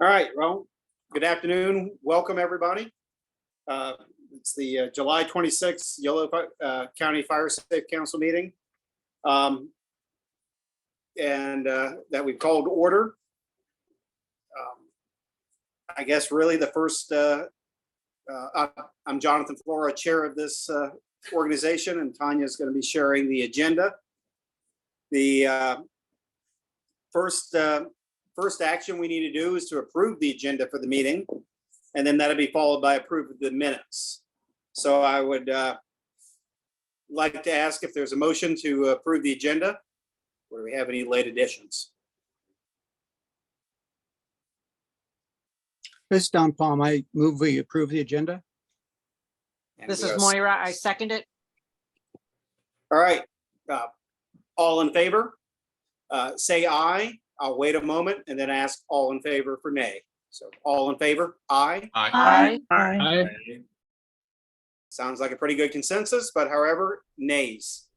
All right, well, good afternoon. Welcome, everybody. It's the July 26th Yolo County Fire Safe Council meeting. And that we've called to order. I guess really the first, I'm Jonathan Flora, chair of this organization, and Tanya is going to be sharing the agenda. The first action we need to do is to approve the agenda for the meeting, and then that'll be followed by approve of the minutes. So I would like to ask if there's a motion to approve the agenda, or do we have any late additions? This is Don Palm. I move we approve the agenda. And This we is have- Moira. I second it. All right, all in favor, say aye. I'll wait a moment and then ask all in favor for nay. So all in favor, aye. Aye. Sounds like a pretty good consensus, but however, nays.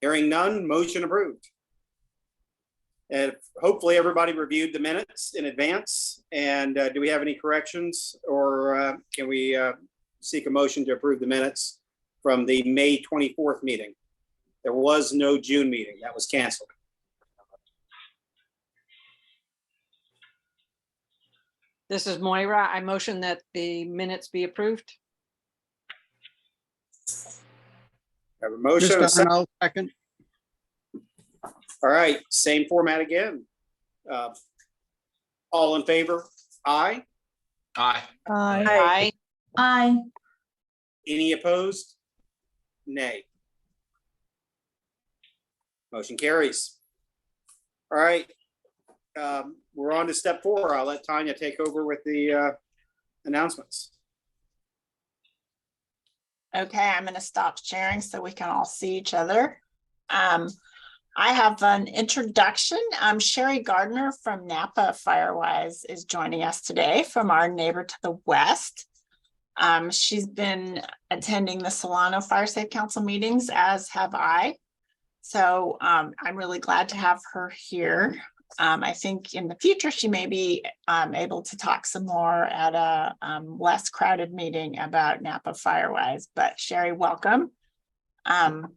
Hearing none, motion approved. And hopefully everybody reviewed the minutes in advance. And do we have any corrections, or can we seek a motion to approve the minutes from the May 24th meeting? There was no June meeting, that was canceled. This is Moira. I motion that the minutes be approved. Have a motion. Just I'll second. All right, same format again. All in favor? Aye. Aye. Aye. Any opposed? Nay. Motion carries. All right, we're on to step 4. I'll let Tanya take over with the announcements. Okay, I'm going to stop sharing so we can all see each other. I have an introduction. Sherry Gardner from Napa Firewise is joining us today from our neighbor to the west. She's been attending the Solano Fire Safe Council meetings, as have I. So I'm really glad to have her here. I think in the future, she may be able to talk some more at a less crowded meeting about Napa Firewise. But Sherry, welcome. I'm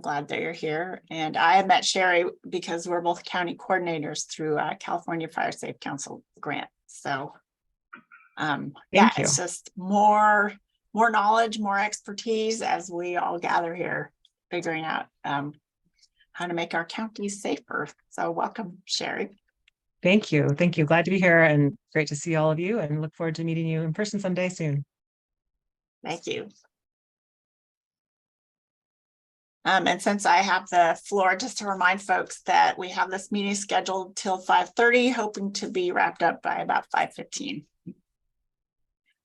glad that you're here. And I have met Sherry because we're both county coordinators through California Fire Safe Council grant. So yeah, it's just more knowledge, more expertise as we all gather here, figuring out how to make our counties safer. So welcome, Sherry. Thank you. Thank you. Glad to be here and great to see all of you, and look forward to meeting you in person someday soon. Thank you. And since I have the floor, just to remind folks that we have this meeting scheduled till 5:30, hoping to be wrapped up by about 5:15.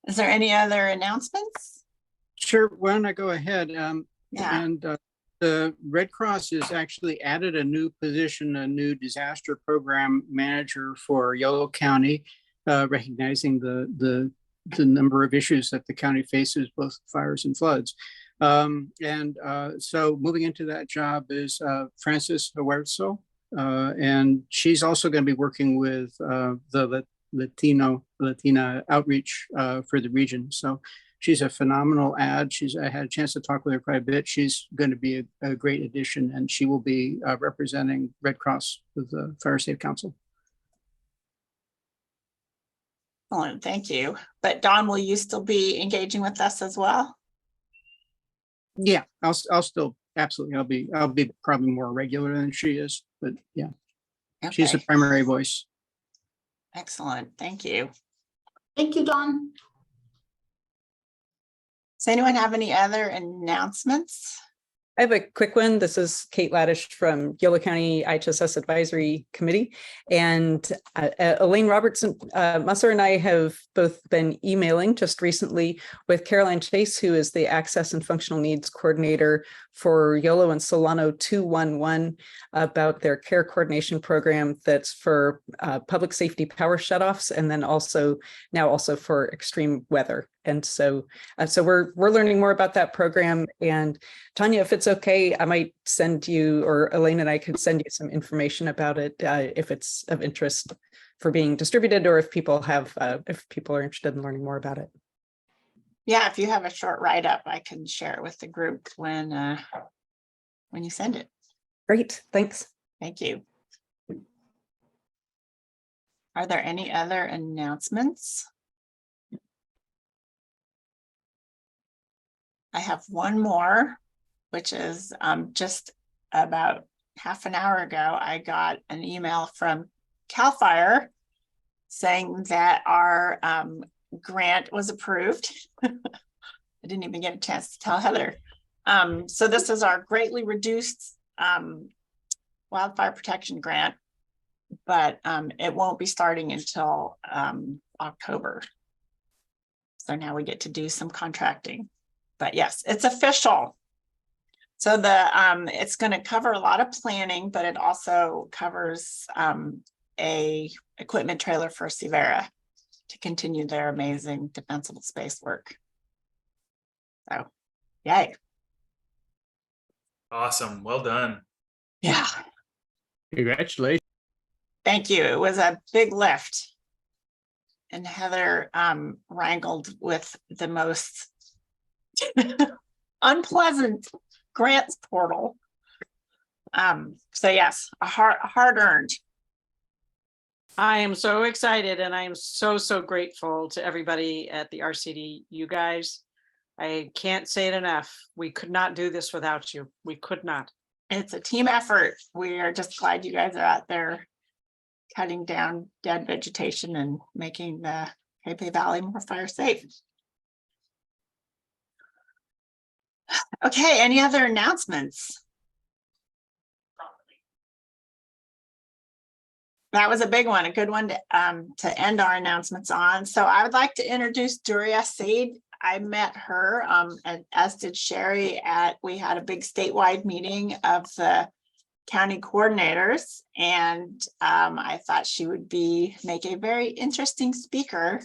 Is there any other announcements? Sure, why don't I go ahead? Yeah. And the Red Cross has actually added a new position, a new disaster program manager for Yolo County, recognizing the number of issues that the county faces, both fires and floods. So moving into that job is Frances Huerzo, and she's also going to be working with the Latina outreach for the region. So she's a phenomenal ad. I had a chance to talk with her quite a bit. She's going to be a great addition, and she will be representing Red Cross with the Fire Safe Council. Excellent, thank you. But Dawn, will you still be engaging with us as well? Yeah, I'll still absolutely. I'll be probably more regular than she is, but yeah, Okay. She's the primary voice. Excellent, thank you. Thank you, Dawn. Does anyone have any other announcements? I have a quick one. This is Kate Laddish from Yolo County IHSS Advisory Committee. And Elaine Robertson, Musser and I have both been emailing just recently with Caroline Chase, who is the Access and Functional Needs Coordinator for Yolo and Solano 211, about their care coordination program that's for public safety power shutoffs, and then also now for extreme weather. And so we're learning more about that program. And Tanya, if it's okay, I might send you, or Elaine and I can send you some information about it if it's of interest for being distributed, or if people are interested in learning more about it. Yeah, if you have a short write-up, I can share it with the group when you send it. Great, thanks. Thank you. Are there any other announcements? I have one more, which is just about half an hour ago, I got an email from CAL FIRE saying that our grant was approved. I didn't even get a chance to tell Heather. So this is our greatly reduced wildfire protection grant, but it won't be starting until October. So now we get to do some contracting. But yes, it's official. So it's going to cover a lot of planning, but it also covers a equipment trailer for Severa to continue their amazing defensible space work. So, yay. Awesome. Well done. Yeah. Congratulations. Thank you. It was a big lift. And Heather wrangled with the most unpleasant grants portal. So yes, a hard earned. I am so excited and I am so grateful to everybody at the RCD. You guys, I can't say it enough. We could not do this without you. We could not. It's a team effort. We are just glad you guys are out there cutting down dead vegetation and making the Capay Valley more fire safe. Okay, any other announcements? That was a big one, a good one to end our announcements on. So I would like to introduce Duria Said. I met her, and as did Sherry, we had a big statewide meeting of the county coordinators, and I thought she would make a very interesting speaker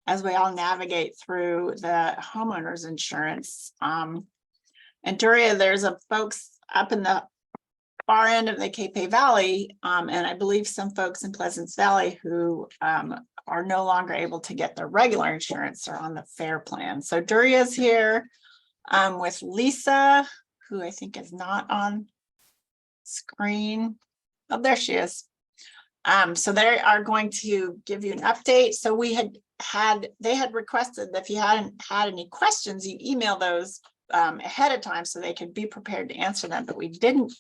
as we all navigate through the homeowners insurance. And Duria, there's folks up in the far end of the Capay Valley, and I believe some folks in Pleasants Valley who are no longer able to get their regular insurance or on the FAIR plan. So Duria's here with Lisa, who I think is not on screen. Oh, there she is. So they are going to give you an update. So they had requested that if you hadn't had any questions, you email those ahead of time so they could be prepared to answer them, but we didn't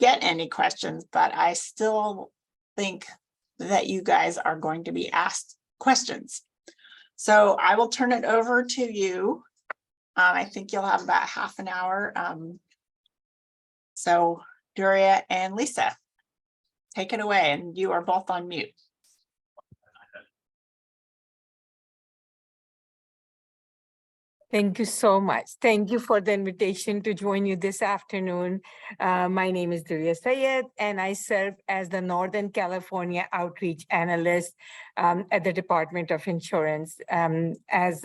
get any questions. But I still think that you guys are going to be asked questions. So I will turn it over to you. I think you'll have about half an hour. So Duria and Lisa, take it away, and you are both on mute. Thank you so much. Thank you for the invitation to join you this afternoon. My name is Duria Sayed, and I serve as the Northern California Outreach Analyst at the Department of Insurance. As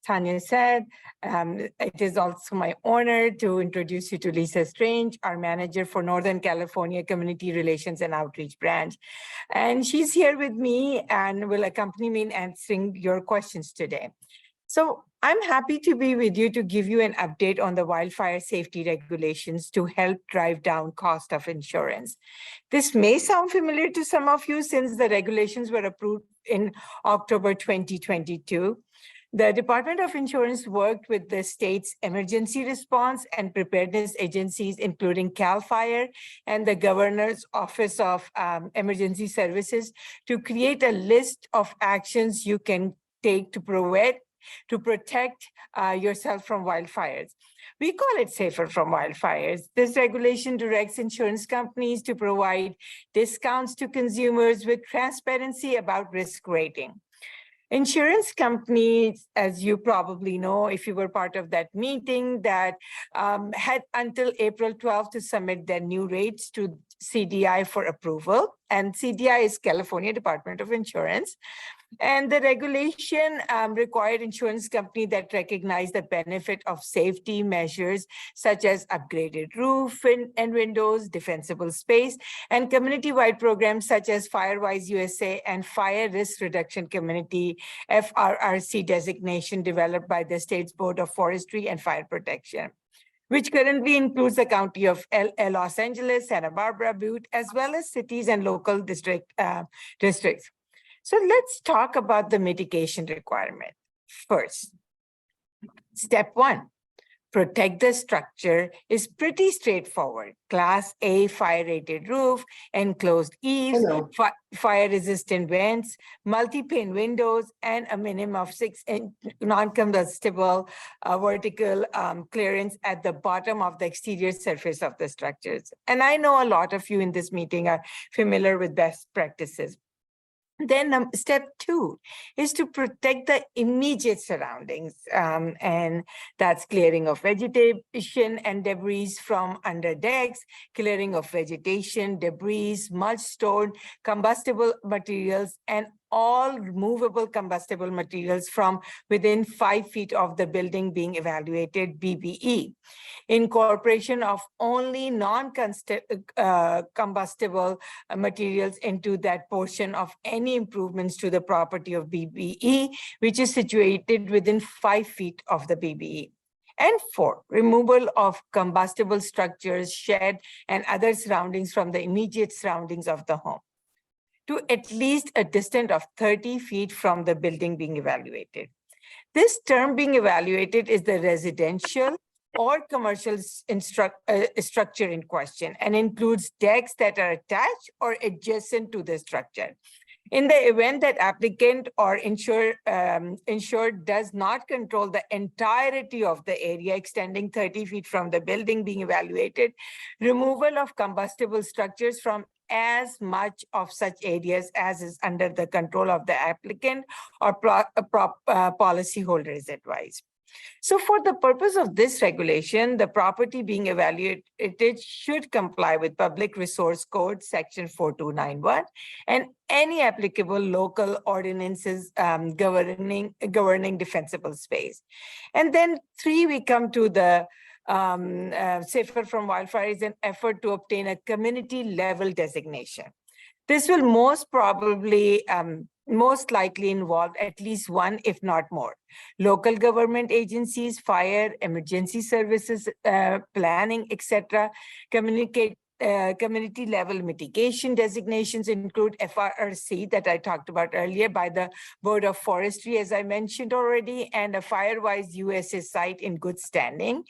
Tanya said, it is also my honor to introduce you to Lisa Strange, our manager for Northern California Community Relations and Outreach Branch. And she's here with me and will accompany me in answering your questions today. So I'm happy to be with you to give you an update on the wildfire safety regulations to help drive down cost of insurance. This may sound familiar to some of you since the regulations were approved in October 2022. The Department of Insurance worked with the state's emergency response and preparedness agencies, including CAL FIRE and the Governor's Office of Emergency Services, to create a list of actions you can take to protect yourself from wildfires. We call it Safer from Wildfires. This regulation directs insurance companies to provide discounts to consumers with transparency about risk rating. Insurance companies, as you probably know, if you were part of that meeting, that had until April 12th to submit their new rates to CDI for approval, and CDI is California Department of Insurance. And the regulation required insurance company that recognize the benefit of safety measures such as upgraded roof and windows, defensible space, and community-wide programs such as Firewise USA and Fire Risk Reduction Community FRRC designation developed by the state's Board of Forestry and Fire Protection, which currently includes the county of Los Angeles, Santa Barbara, Butte, as well as cities and local districts. So let's talk about the mitigation requirement. First, step one, protect the structure is pretty straightforward. Class A fire-rated roof, enclosed eaves, fire-resistant vents, multi-pane windows, and a minimum of 6-inch non-combustible vertical clearance at the bottom of the exterior surface of the structures. And I know a lot of you in this meeting are familiar with best practices. Then step two is to protect the immediate surroundings, and that's clearing of vegetation and debris from under decks, clearing of vegetation, debris, mulch, stored combustible materials, and all movable combustible materials from within 5 feet of the building being evaluated, BBE. Incorporation of only non-combustible materials into that portion of any improvements to the property of BBE, which is situated within 5 feet of the BBE. And 4, removal of combustible structures, shed, and other surroundings from the immediate surroundings of the home to at least a distance of 30 feet from the building being evaluated. This term being evaluated is the residential or commercial structure in question and includes decks that are attached or adjacent to the structure. In the event that applicant or insured does not control the entirety of the area extending 30 feet from the building being evaluated, removal of combustible structures from as much of such areas as is under the control of the applicant or policyholder is advised. So for the purpose of this regulation, the property being evaluated should comply with Public Resource Code Section 4291 and any applicable local ordinances governing defensible space. And then 3, we come to the Safer from Wildfire is an effort to obtain a community level designation. This will most likely involve at least one, if not more, local government agencies, fire, emergency services, planning, etc. Community level mitigation designations include FRRC that I talked about earlier by the Board of Forestry, as I mentioned already, and a Firewise USA site in good standing.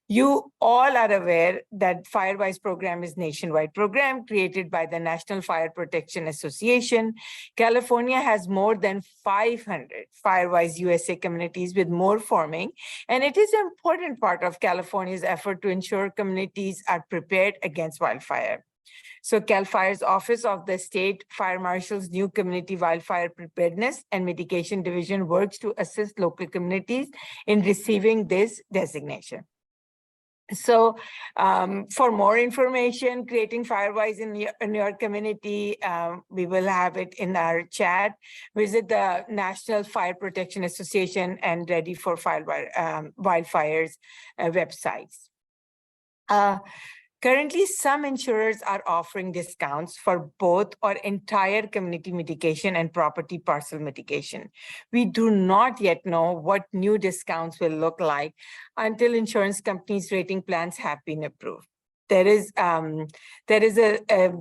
You all are aware that Firewise program is a nationwide program created by the National Fire Protection Association. California has more than 500 Firewise USA communities with more forming, and it is an important part of California's effort to ensure communities are prepared against wildfire. So CAL FIRE's Office of the State Fire Marshal's new Community Wildfire Preparedness and Mitigation Division works to assist local communities in receiving this designation. So for more information, creating Firewise in your community, we will have it in our chat. Visit the National Fire Protection Association and Ready for Wildfires websites. Currently, some insurers are offering discounts for both or entire community mitigation and property parcel mitigation. We do not yet know what new discounts will look like until insurance companies' rating plans have been approved. There is a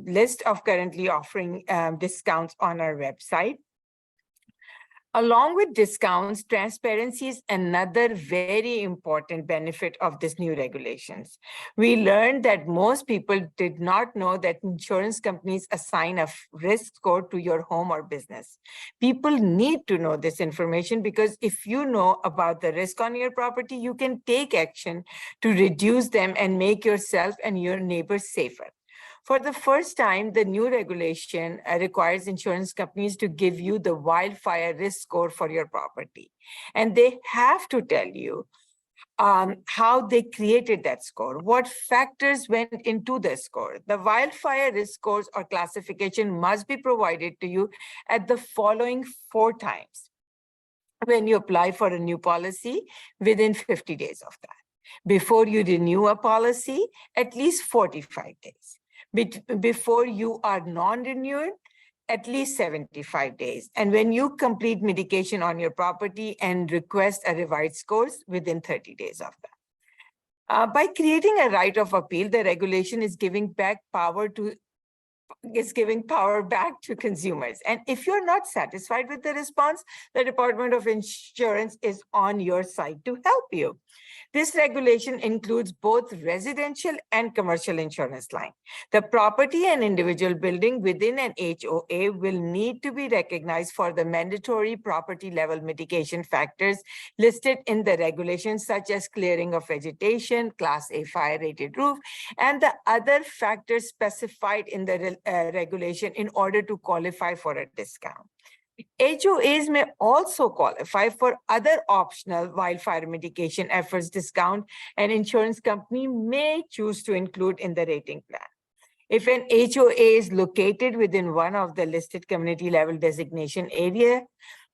list of currently offering discounts on our website. Along with discounts, transparency is another very important benefit of this new regulations. We learned that most people did not know that insurance companies assign a risk score to your home or business. People need to know this information because if you know about the risk on your property, you can take action to reduce them and make yourself and your neighbors safer. For the first time, the new regulation requires insurance companies to give you the wildfire risk score for your property. And they have to tell you how they created that score, what factors went into the score. The wildfire risk scores or classification must be provided to you at the following 4 times when you apply for a new policy within 50 days of that. Before you renew a policy, at least 45 days. Before you are non-renewed, at least 75 days. And when you complete mitigation on your property and request a revised scores within 30 days of that. By creating a right of appeal, the regulation is giving power back to consumers. And if you're not satisfied with the response, the Department of Insurance is on your side to help you. This regulation includes both residential and commercial insurance line. The property and individual building within an HOA will need to be recognized for the mandatory property level mitigation factors listed in the regulations, such as clearing of vegetation, Class A fire rated roof, and the other factors specified in the regulation in order to qualify for a discount. HOAs may also qualify for other optional wildfire mitigation efforts discount an insurance company may choose to include in the rating plan. If an HOA is located within one of the listed community level designation area,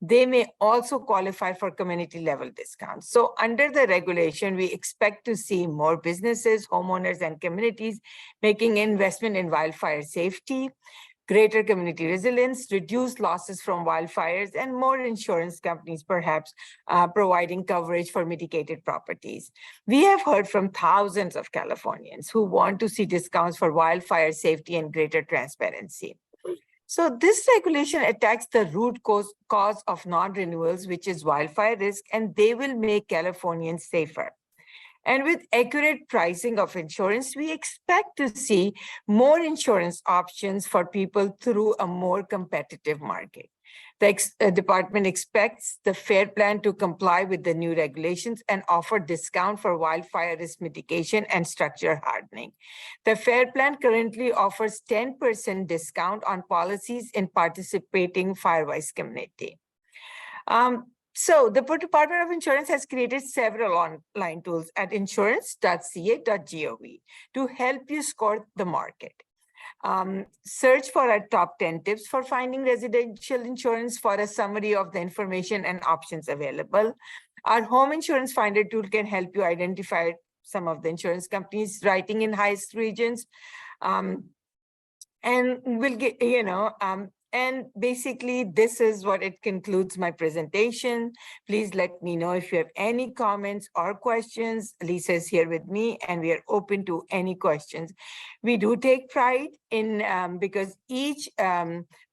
they may also qualify for community level discounts. So under the regulation, we expect to see more businesses, homeowners, and communities making investment in wildfire safety, greater community resilience, reduced losses from wildfires, and more insurance companies perhaps providing coverage for mitigated properties. We have heard from thousands of Californians who want to see discounts for wildfire safety and greater transparency. So this regulation attacks the root cause of non-renewals, which is wildfire risk, and they will make Californians safer. And with accurate pricing of insurance, we expect to see more insurance options for people through a more competitive market. The department expects the FAIR plan to comply with the new regulations and offer discount for wildfire risk mitigation and structure hardening. The FAIR plan currently offers 10% discount on policies in participating Firewise community. So the Department of Insurance has created several online tools at insurance.ca.gov to help you score the market. Search for our top 10 tips for finding residential insurance for a summary of the information and options available. Our home insurance finder tool can help you identify some of the insurance companies writing in highest regions. And we'll get, and basically, this is what it concludes my presentation. Please let me know if you have any comments or questions. Lisa is here with me, and we are open to any questions. We do take pride in, because each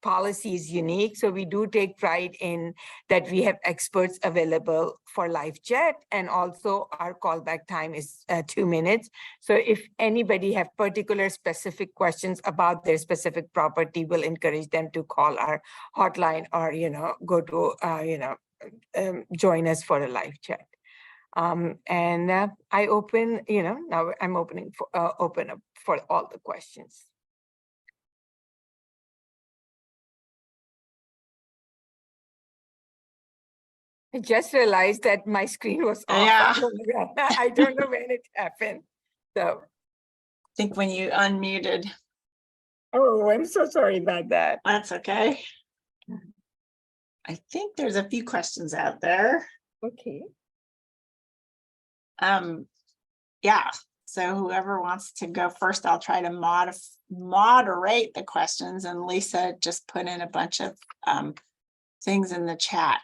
policy is unique, so we do take pride in that we have experts available for live chat, and also our callback time is 2 minutes. So if anybody have particular specific questions about their specific property, we'll encourage them to call our hotline or, go to, join us for a live chat. And I open, now I'm open up for all the questions. I just realized that my screen was off. Yeah. I don't know when it happened. So, I think when you unmuted. oh, I'm so sorry about that. That's okay. I think there's a few questions out there. Okay. Yeah, so whoever wants to go first, I'll try to moderate the questions, and Lisa just put in a bunch of things in the chat.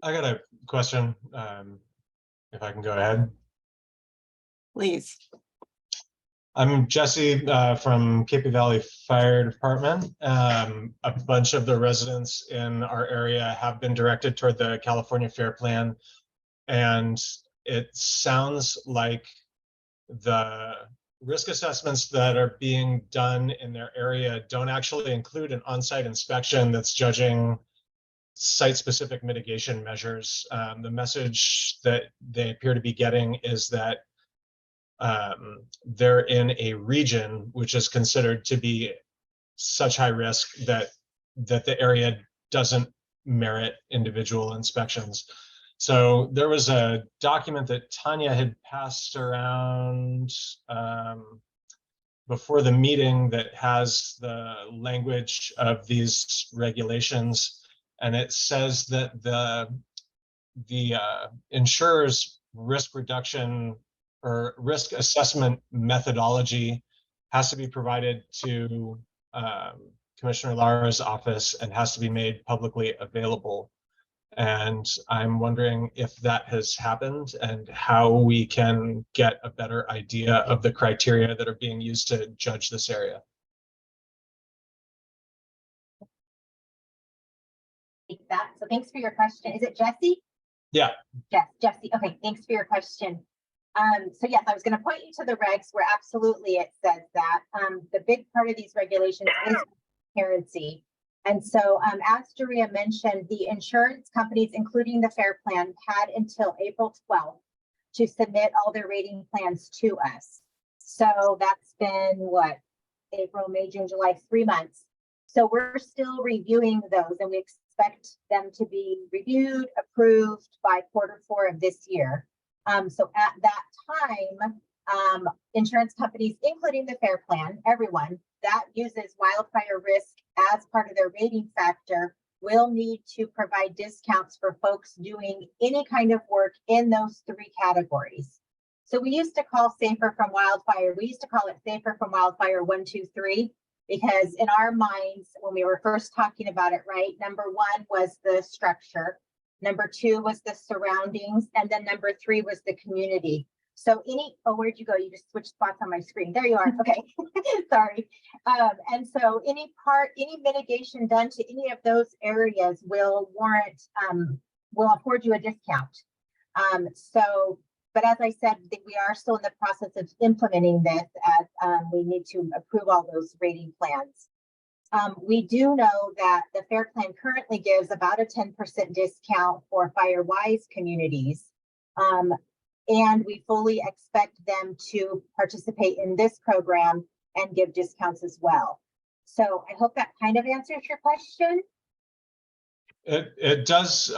I got a question, if I can go ahead. Please. I'm Jesse from Cape Valley Fire Department. A bunch of the residents in our area have been directed toward the California FAIR Plan, and it sounds like the risk assessments that are being done in their area don't actually include an on-site inspection that's judging site-specific mitigation measures. The message that they appear to be getting is that they're in a region which is considered to be such high risk that the area doesn't merit individual inspections. So there was a document that Tanya had passed around before the meeting that has the language of these regulations, and it says that the insurer's risk reduction or risk assessment methodology has to be provided to Commissioner Lara's office and has to be made publicly available. And I'm wondering if that has happened and how we can get a better idea of the criteria that are being used to judge this area. Take that. So thanks for your question. Is it Jesse? Yeah. Yes, Jesse. Okay, thanks for your question. So yes, I was going to point you to the regs where absolutely it says that. The big part of these regulations is transparency. And so as Daria mentioned, the insurance companies, including the FAIR Plan, had until April 12th to submit all their rating plans to us. So that's been what, April, May, June, July, 3 months. So we're still reviewing those and we expect them to be reviewed, approved by Q4 of this year. So at that time, insurance companies, including the FAIR Plan, everyone that uses wildfire risk as part of their rating factor will need to provide discounts for folks doing any kind of work in those 3 categories. So we used to call Safer from Wildfire, we used to call it Safer from Wildfire 1, 2, 3, because in our minds, when we were first talking about it, right, number 1 was the structure, number 2 was the surroundings, and then number 3 was the community. So where'd you go? You just switched spots on my screen. There you are. Okay, sorry. And so any mitigation done to any of those areas will warrant, will afford you a discount. But as I said, we are still in the process of implementing this as we need to approve all those rating plans. We do know that the FAIR Plan currently gives about a 10% discount for fire-wise communities. And we fully expect them to participate in this program and give discounts as well. So I hope that kind of answers your question. It does.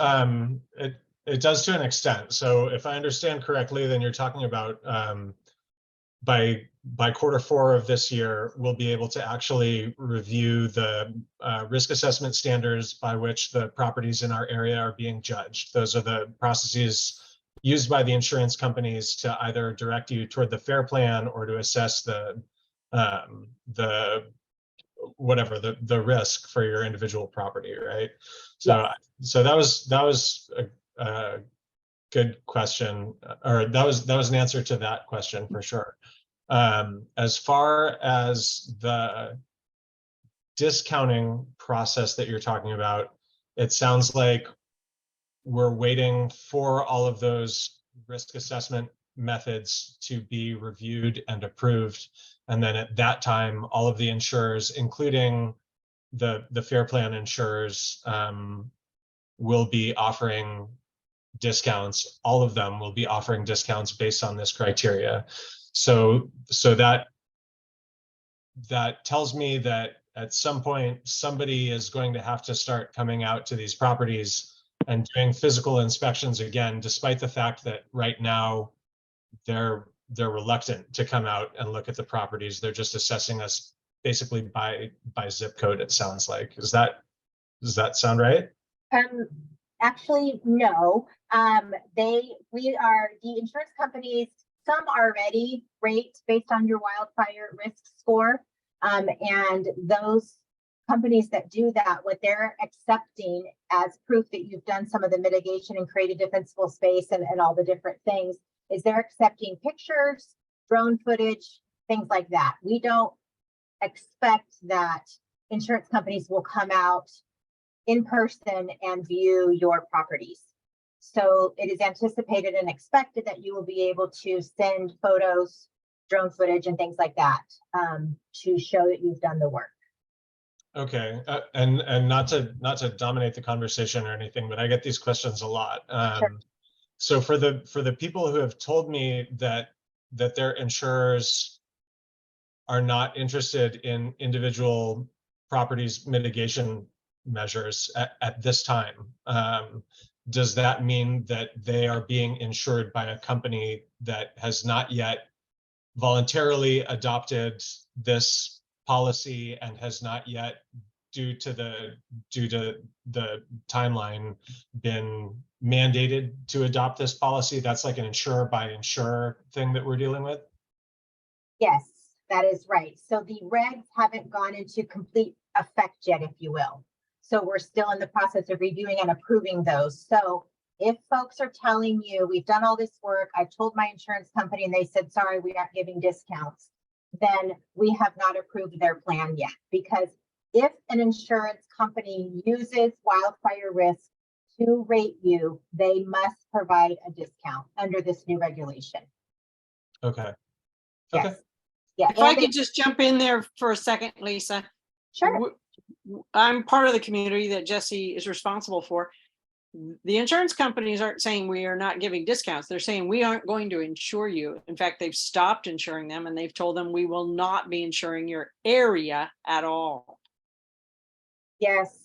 It does to an extent. So if I understand correctly, then you're talking about by Q4 of this year, we'll be able to actually review the risk assessment standards by which the properties in our area are being judged. Those are the processes used by the insurance companies to either direct you toward the FAIR Plan or to assess the risk for your individual property, right? So Yes. so that was a good question, or that was an answer to that question for sure. As far as the discounting process that you're talking about, it sounds like we're waiting for all of those risk assessment methods to be reviewed and approved. And then at that time, all of the insurers, including the FAIR Plan insurers, will be offering discounts. All of them will be offering discounts based on this criteria. So that tells me that at some point, somebody is going to have to start coming out to these properties and doing physical inspections again, despite the fact that right now they're reluctant to come out and look at the properties. They're just assessing us basically by zip code, it sounds like. Does that sound right? Actually, no. The insurance companies, some already rate based on your wildfire risk score. And those companies that do that, what they're accepting as proof that you've done some of the mitigation and created defensible space and all the different things is they're accepting pictures, drone footage, things like that. We don't expect that insurance companies will come out in person and view your properties. So it is anticipated and expected that you will be able to send photos, drone footage, and things like that to show that you've done the work. Okay, and not to dominate the conversation or anything, but I get these questions a lot. Sure. So for the people who have told me that their insurers are not interested in individual properties mitigation measures at this time, does that mean that they are being insured by a company that has not yet voluntarily adopted this policy and has not yet, due to the timeline, been mandated to adopt this policy? That's like an insurer by insurer thing that we're dealing with? Yes, that is right. So the regs haven't gone into complete effect yet, if you will. So we're still in the process of reviewing and approving those. So if folks are telling you, we've done all this work, I've told my insurance company and they said, sorry, we aren't giving discounts, then we have not approved their plan yet. Because if an insurance company uses wildfire risk to rate you, they must provide a discount under this new regulation. Okay. Okay. Yes. Yeah. If I could just jump in there for a second, Lisa. Sure. I'm part of the community that Jesse is responsible for. The insurance companies aren't saying we are not giving discounts. They're saying we aren't going to insure you. In fact, they've stopped insuring them and they've told them we will not be insuring your area at all. Yes,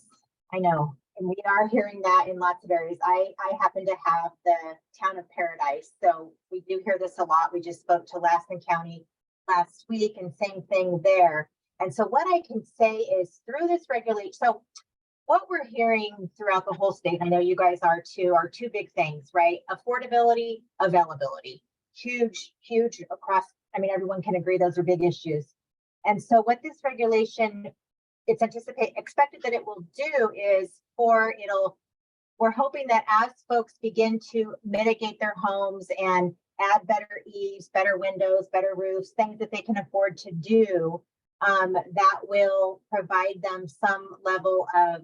I know. And we are hearing that in lots of areas. I happen to have the town of Paradise. So we do hear this a lot. We just spoke to Lassen County last week and same thing there. And so what I can say is through this regulation, so what we're hearing throughout the whole state, I know you guys are too, are two big things, right? Affordability, availability, huge across, I mean, everyone can agree those are big issues. And so what this regulation, it's expected that it will do is we're hoping that as folks begin to mitigate their homes and add better eaves, better windows, better roofs, things that they can afford to do, that will provide them some level of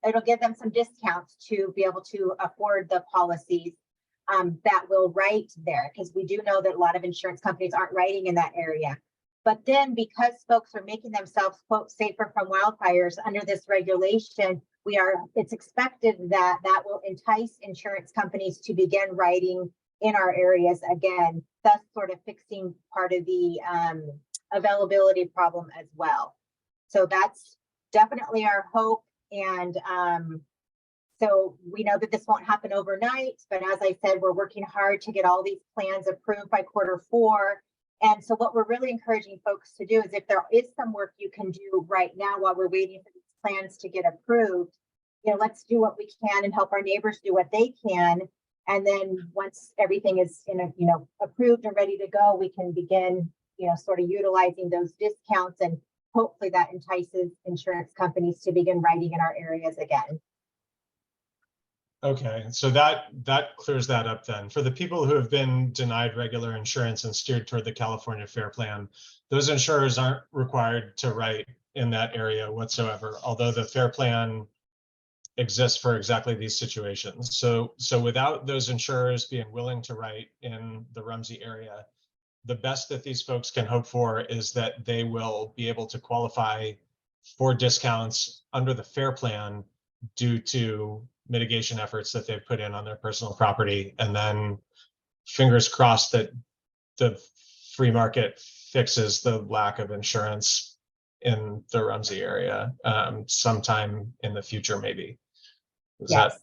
it'll give them some discounts to be able to afford the policies that will write there, because we do know that a lot of insurance companies aren't writing in that area. But then because folks are making themselves, quote, safer from wildfires under this regulation, it's expected that that will entice insurance companies to begin writing in our areas again, thus sort of fixing part of the availability problem as well. So that's definitely our hope. And so we know that this won't happen overnight, but as I said, we're working hard to get all these plans approved by Q4. And so what we're really encouraging folks to do is if there is some work you can do right now while we're waiting for these plans to get approved, let's do what we can and help our neighbors do what they can. And then once everything is approved and ready to go, we can begin, sort of utilizing those discounts, and hopefully that entices insurance companies to begin writing in our areas again. Okay, so that clears that up then. For the people who have been denied regular insurance and steered toward the California Fair Plan, those insurers aren't required to write in that area whatsoever, although the Fair Plan exists for exactly these situations. So without those insurers being willing to write in the Rumsey area, the best that these folks can hope for is that they will be able to qualify for discounts under the Fair Plan due to mitigation efforts that they've put in on their personal property. And then fingers crossed that the free market fixes the lack of insurance in the Rumsey area sometime in the future, maybe. Yes,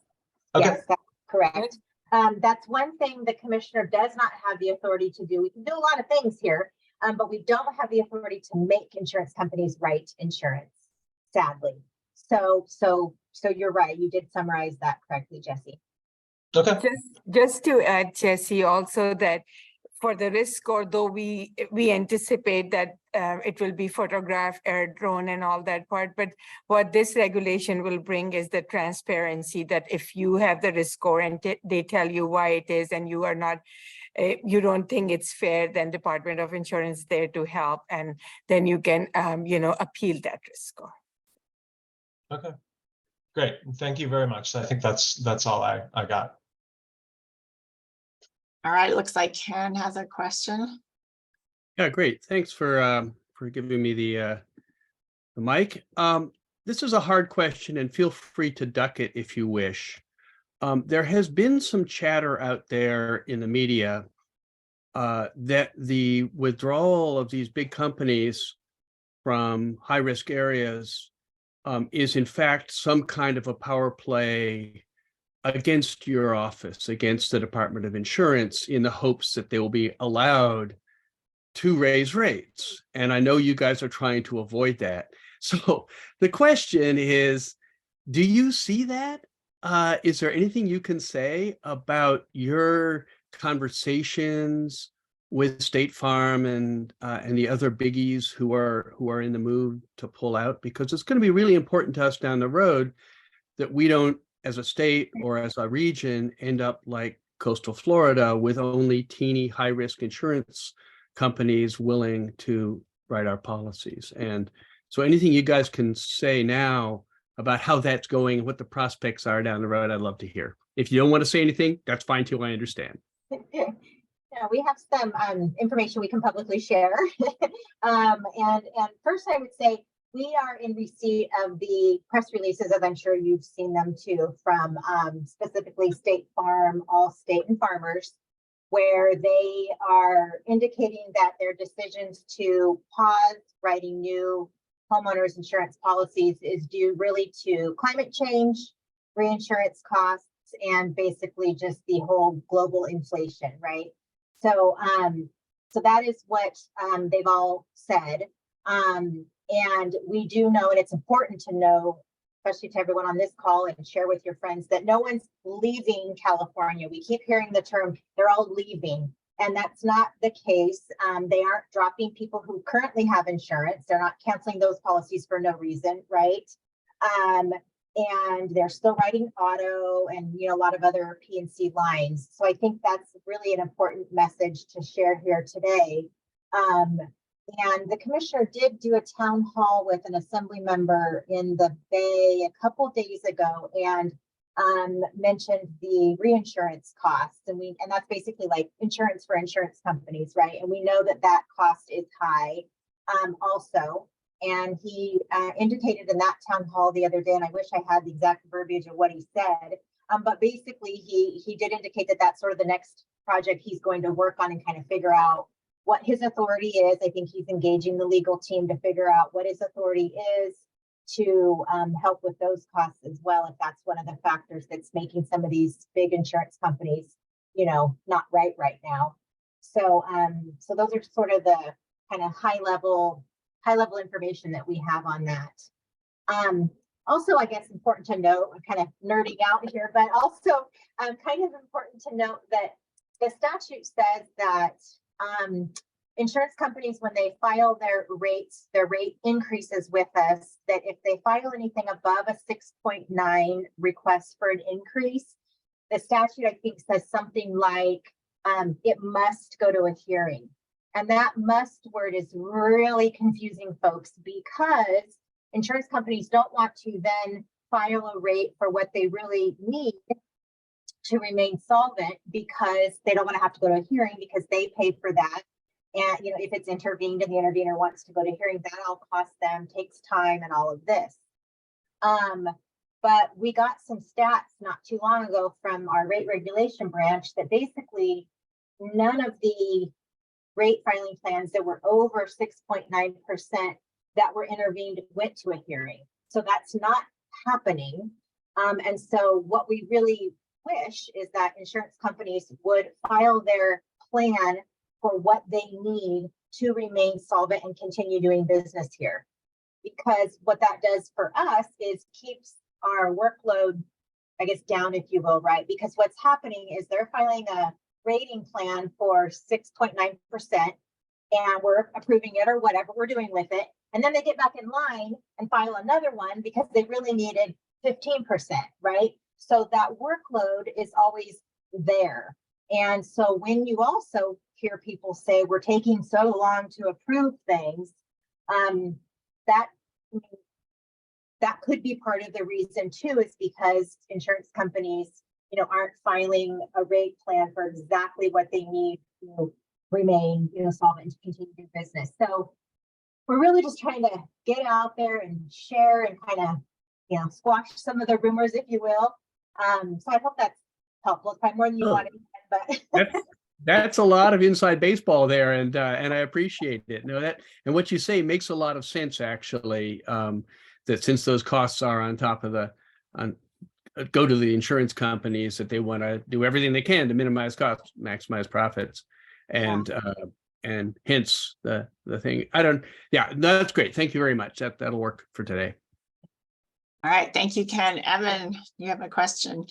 that's correct. Yes. That's one thing the commissioner does not have the authority to do. We can do a lot of things here, but we don't have the authority to make insurance companies write insurance, sadly. So you're right. You did summarize that correctly, Jesse. Okay. Just to add, Jesse, also that for the risk score, though we anticipate that it will be photographed, air drone and all that part, but what this regulation will bring is the transparency that if you have the risk score and they tell you why it is and you are not, you don't think it's fair, then Department of Insurance is there to help, and then you can appeal that risk score. Okay, great. Thank you very much. I think that's all I got. All right, looks like Ken has a question. Yeah, great. Thanks for giving me the mic. This is a hard question, and feel free to duck it if you wish. There has been some chatter out there in the media that the withdrawal of these big companies from high-risk areas is in fact some kind of a power play against your office, against the Department of Insurance, in the hopes that they will be allowed to raise rates. And I know you guys are trying to avoid that. So the question is, do you see that? Is there anything you can say about your conversations with State Farm and the other biggies who are in the mood to pull out? Because it's going to be really important to us down the road that we don't, as a state or as a region, end up like coastal Florida with only teeny high-risk insurance companies willing to write our policies. And so anything you guys can say now about how that's going, what the prospects are down the road, I'd love to hear. If you don't want to say anything, that's fine too, I understand. Yeah, we have some information we can publicly share. And first I would say we are in receipt of the press releases, as I'm sure you've seen them too, from specifically State Farm, Allstate, and Farmers, where they are indicating that their decisions to pause writing new homeowners insurance policies is due really to climate change, reinsurance costs, and basically just the whole global inflation, right? So, so that is what they've all said. And we do know, and it's important to know, especially to everyone on this call and share with your friends, that no one's leaving California. We keep hearing the term, they're all leaving. And that's not the case. They aren't dropping people who currently have insurance. They're not canceling those policies for no reason, right? And they're still writing auto and a lot of other P&C lines. So I think that's really an important message to share here today. And the commissioner did do a town hall with an assembly member in the Bay a couple days ago and mentioned the reinsurance costs. And that's basically like insurance for insurance companies, right? And we know that that cost is high also. And he indicated in that town hall the other day, and I wish I had the exact verbiage of what he said, but basically he did indicate that that's sort of the next project he's going to work on and kind of figure out what his authority is. I think he's engaging the legal team to figure out what his authority is to help with those costs as well, if that's one of the factors that's making some of these big insurance companies, not right now. So, so those are sort of the kind of high level information that we have on that. Also, I guess important to note, I'm kind of nerding out here, but also kind of important to note that the statute says that insurance companies, when they file their rate increases with us, that if they file anything above a 6.9 request for an increase, the statute, I think, says something like it must go to a hearing. And that must word is really confusing folks, because insurance companies don't want to then file a rate for what they really need to remain solvent, because they don't want to have to go to a hearing because they paid for that. And if it's intervened and the intervener wants to go to hearing, that all costs them, takes time, and all of this. But we got some stats not too long ago from our rate regulation branch that basically none of the rate filing plans that were over 6.9% that were intervened went to a hearing. So that's not happening. And so what we really wish is that insurance companies would file their plan for what they need to remain solvent and continue doing business here. Because what that does for us is keeps our workload, I guess, down, if you will, right? Because what's happening is they're filing a rating plan for 6.9%, and we're approving it or whatever we're doing with it. And then they get back in line and file another one because they really needed 15%, right? So that workload is always there. And so when you also hear people say we're taking so long to approve things, that could be part of the reason too, is because insurance companies, aren't filing a rate plan for exactly what they need to remain, solvent and to continue to do business. So we're really just trying to get out there and share and kind of, squash some of the rumors, if you will. So I hope that's helpful. It's probably more than you wanted, but that's a lot of inside baseball there, and I appreciate it. No, that and what you say makes a lot of sense, actually. that since those costs are on top of go to the insurance companies, that they want to do everything they can to minimize costs, maximize profits. And hence the thing. Yeah, that's great. Thank you very much. That'll work for today. All right, thank you, Ken. Evan, you have a question.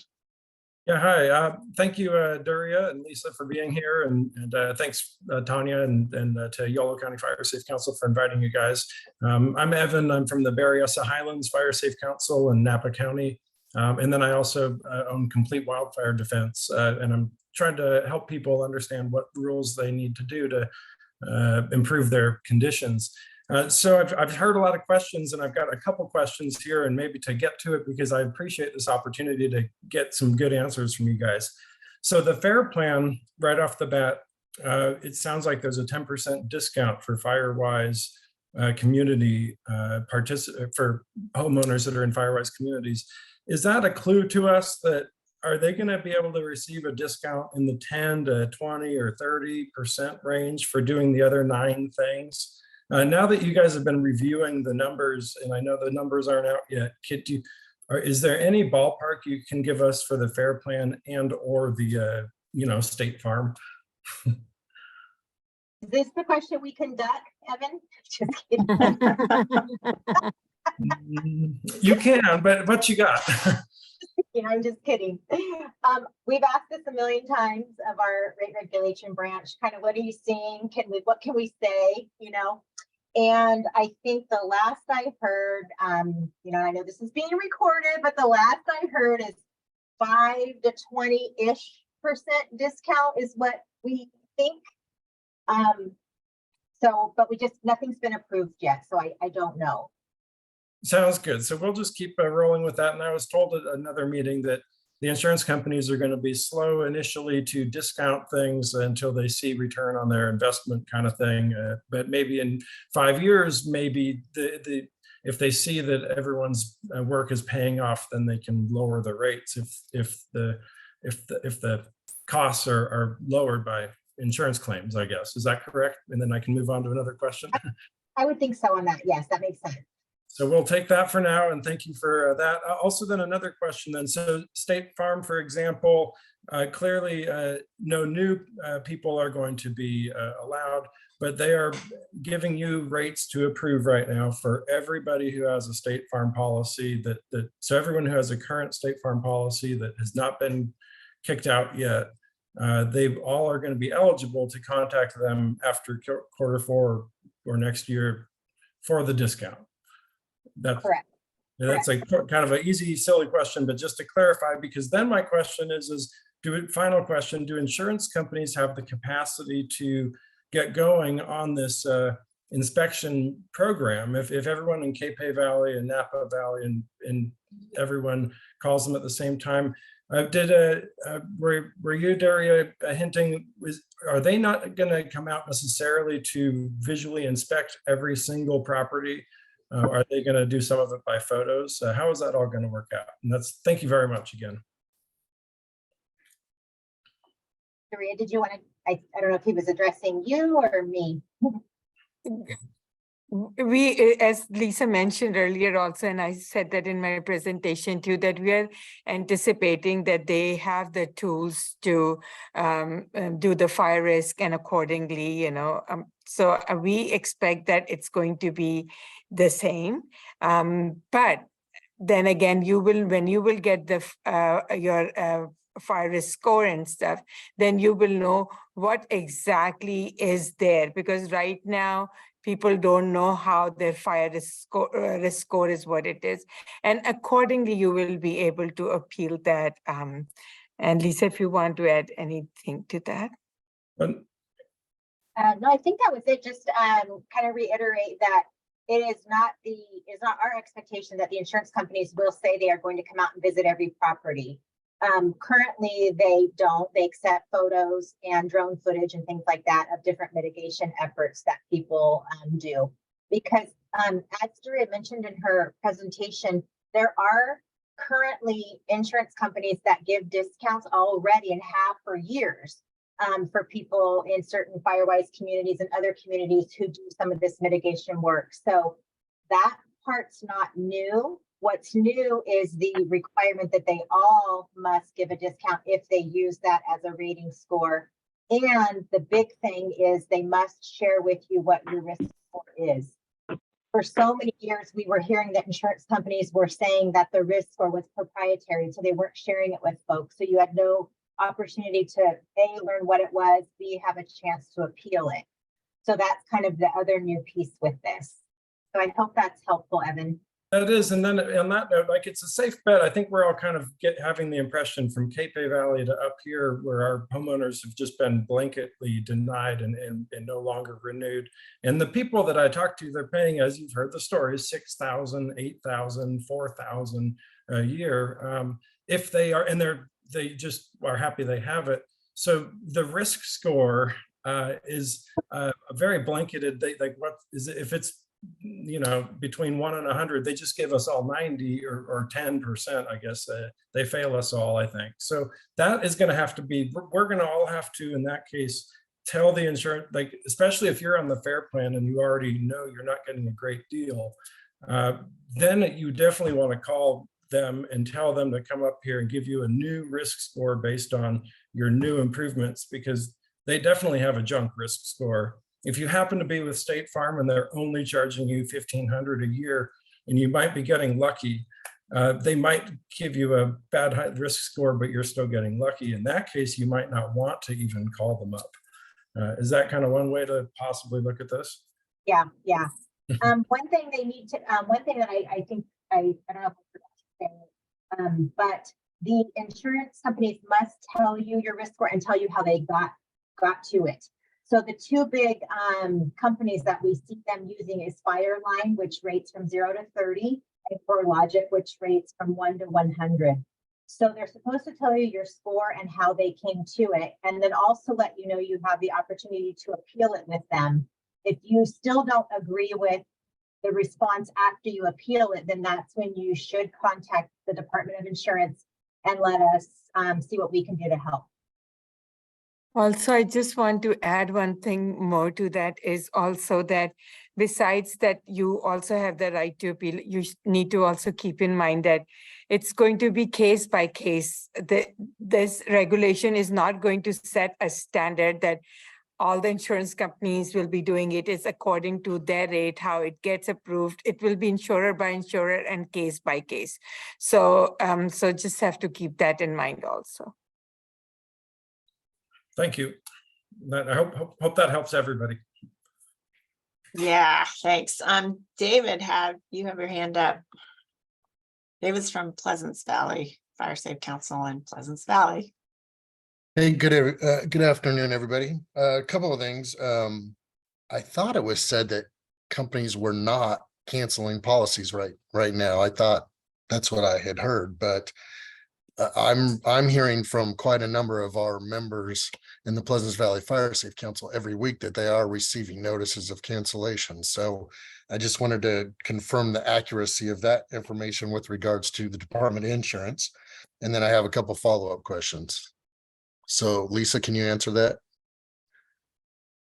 Yeah, hi. Thank you, Daria and Lisa, for being here, and thanks, Tanya, and to Yolo County Fire Safe Council for inviting you guys. I'm Evan. I'm from the Berryessa Highlands Fire Safe Council in Napa County, and then I also own Complete Wildfire Defense, and I'm trying to help people understand what rules they need to do to improve their conditions. So I've heard a lot of questions, and I've got a couple questions here, and maybe to get to it, because I appreciate this opportunity to get some good answers from you guys. So the FAIR plan, right off the bat, it sounds like there's a 10% discount for FireWise community for homeowners that are in FireWise communities. Is that a clue to us that are they going to be able to receive a discount in the 10 to 20 or 30% range for doing the other 9 things? Now that you guys have been reviewing the numbers, and I know the numbers aren't out yet, is there any ballpark you can give us for the FAIR plan and or the State Farm? Is this the question we conduct, Evan? Just kidding. You can, but what you got? I'm just kidding. We've asked this a million times of our rate regulation branch, kind of what are you seeing? What can we say, And I think the last I heard, I know this is being recorded, but the last I heard is 5 to 20-ish% discount is what we think. But nothing's been approved yet, so I don't know. Sounds good. So we'll just keep rolling with that. And I was told at another meeting that the insurance companies are going to be slow initially to discount things until they see return on their investment, kind of thing. But maybe in 5 years, maybe if they see that everyone's work is paying off, then they can lower the rates if the costs are lowered by insurance claims, I guess. Is that correct? And then I can move on to another question. I would think so on that. Yes, that makes sense. So we'll take that for now, and thank you for that. Also, then another question then. So State Farm, for example, clearly no new people are going to be allowed, but they are giving you rates to approve right now for everybody who has a State Farm policy. So everyone who has a current State Farm policy that has not been kicked out yet, they all are going to be eligible to contact them after Q4 or next year for the discount. That's correct. That's a kind of an easy, silly question, but just to clarify, because then my question is final question, do insurance companies have the capacity to get going on this inspection program? If everyone in Capay Valley and Napa Valley and everyone calls them at the same time, were you, Daria, hinting, are they not going to come out necessarily to visually inspect every single property? Are they going to do some of it by photos? How is that all going to work out? And thank you very much again. Daria, did you want to, I don't know if he was addressing you or me. We, as Lisa mentioned earlier also, and I said that in my presentation too, that we are anticipating that they have the tools to do the fire risk and accordingly, so we expect that it's going to be the same. But then again, when you will get your fire risk score and stuff, then you will know what exactly is there, because right now people don't know how their fire risk score is, what it is. And accordingly, you will be able to appeal that. And Lisa, if you want to add anything to that. No, I think that was it. Just kind of reiterate that it's not our expectation that the insurance companies will say they are going to come out and visit every property. Currently, they don't. They accept photos and drone footage and things like that of different mitigation efforts that people do. Because as Daria mentioned in her presentation, there are currently insurance companies that give discounts already and have for years for people in certain FireWise communities and other communities who do some of this mitigation work. So that part's not new. What's new is the requirement that they all must give a discount if they use that as a rating score. And the big thing is they must share with you what your risk score is. For so many years, we were hearing that insurance companies were saying that the risk score was proprietary, so they weren't sharing it with folks. So you had no opportunity to A, learn what it was, B, have a chance to appeal it. So that's kind of the other new piece with this. So I hope that's helpful, Evan. That is, and then on that note, like it's a safe bet. I think we're all kind of having the impression from Cape Valley to up here where our homeowners have just been blanketly denied and no longer renewed. And the people that I talk to, they're paying, as you've heard the stories, $6,000, $8,000, $4,000 a year. If they are, and they just are happy they have it. So the risk score is a very blanketed. Like what is it, if it's between 1 and 100, they just give us all 90 or 10%, I guess. They fail us all, I think. So that is going to have to be, we're going to all have to, in that case, tell the insurance, like, especially if you're on the FAIR plan and you already know you're not getting a great deal, then you definitely want to call them and tell them to come up here and give you a new risk score based on your new improvements, because they definitely have a junk risk score. If you happen to be with State Farm and they're only charging you $1,500 a year, and you might be getting lucky, they might give you a bad high risk score, but you're still getting lucky. In that case, you might not want to even call them up. Is that kind of one way to possibly look at this? Yeah. One thing they need to, one thing that I think, I don't know if I forgot to say, but the insurance companies must tell you your risk score and tell you how they got to it. So the two big companies that we see them using is Fireline, which rates from 0 to 30, and CoreLogic, which rates from 1 to 100. So they're supposed to tell you your score and how they came to it, and then also let you know you have the opportunity to appeal it with them. If you still don't agree with the response after you appeal it, then that's when you should contact the Department of Insurance and let us see what we can do to help. Also, I just want to add one thing more to that, is also that besides that, you also have the right to appeal. You need to also keep in mind that it's going to be case by case. This regulation is not going to set a standard that all the insurance companies will be doing. It is according to their rate, how it gets approved. It will be insurer by insurer and case by case. So, so just have to keep that in mind also. Thank you. I hope that helps everybody. Yeah, thanks. David, you have your hand up. David's from Pleasance Valley, Fire Safe Council in Pleasance Valley. Hey, good afternoon, everybody. A couple of things. I thought it was said that companies were not canceling policies right now. I thought that's what I had heard, but I'm hearing from quite a number of our members in the Pleasance Valley Fire Safe Council every week that they are receiving notices of cancellation. So I just wanted to confirm the accuracy of that information with regards to the Department of Insurance. And then I have a couple follow-up questions. So Lisa, can you answer that?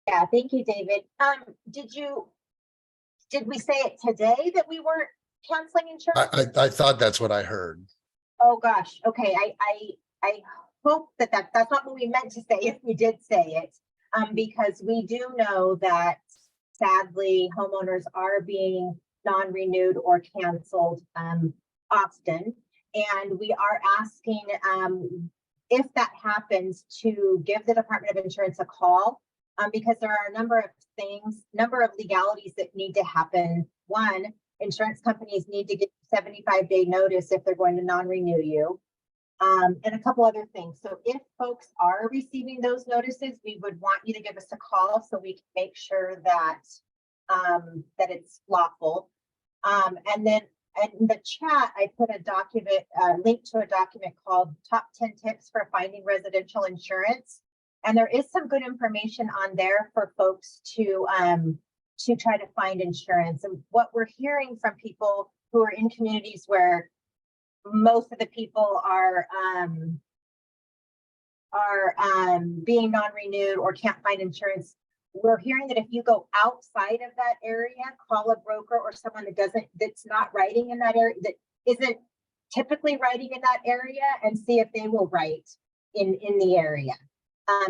Yeah, thank you, David. Did we say it today that we weren't canceling insurance? I thought that's what I heard. Oh gosh, okay. I hope that's not what we meant to say if we did say it, because we do know that sadly homeowners are being non-renewed or canceled often, and we are asking if that happens to give the Department of Insurance a call, because there are a number of legalities that need to happen. One, insurance companies need to give 75-day notice if they're going to non-renew you, and a couple other things. So if folks are receiving those notices, we would want you to give us a call so we can make sure that that it's lawful. And then in the chat, I put a document, link to a document called Top 10 Tips for Finding Residential Insurance. And there is some good information on there for folks to try to find insurance. And what we're hearing from people who are in communities where most of the people are being non-renewed or can't find insurance, we're hearing that if you go outside of that area, call a broker or someone that's not writing in that area, that isn't typically writing in that area, and see if they will write in the area.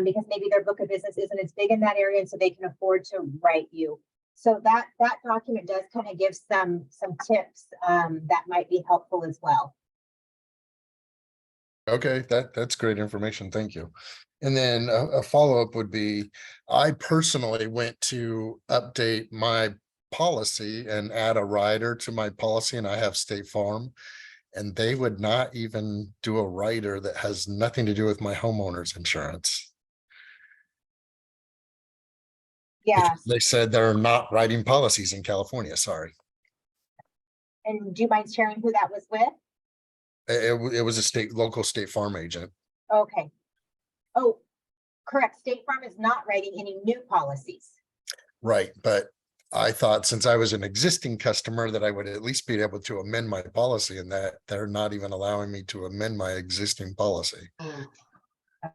Because maybe their book of business isn't as big in that area, and so they can afford to write you. So that document does kind of give some tips that might be helpful as well. Okay, that's great information. Thank you. And then a follow-up would be, I personally went to update my policy and add a rider to my policy, and I have State Farm, and they would not even do a rider that has nothing to do with my homeowner's insurance. Yeah. They said they're not writing policies in California, sorry. And do you mind sharing who that was with? It was a local State Farm agent. Okay. Oh, correct. State Farm is not writing any new policies. Right, but I thought since I was an existing customer that I would at least be able to amend my policy, and that they're not even allowing me to amend my existing policy.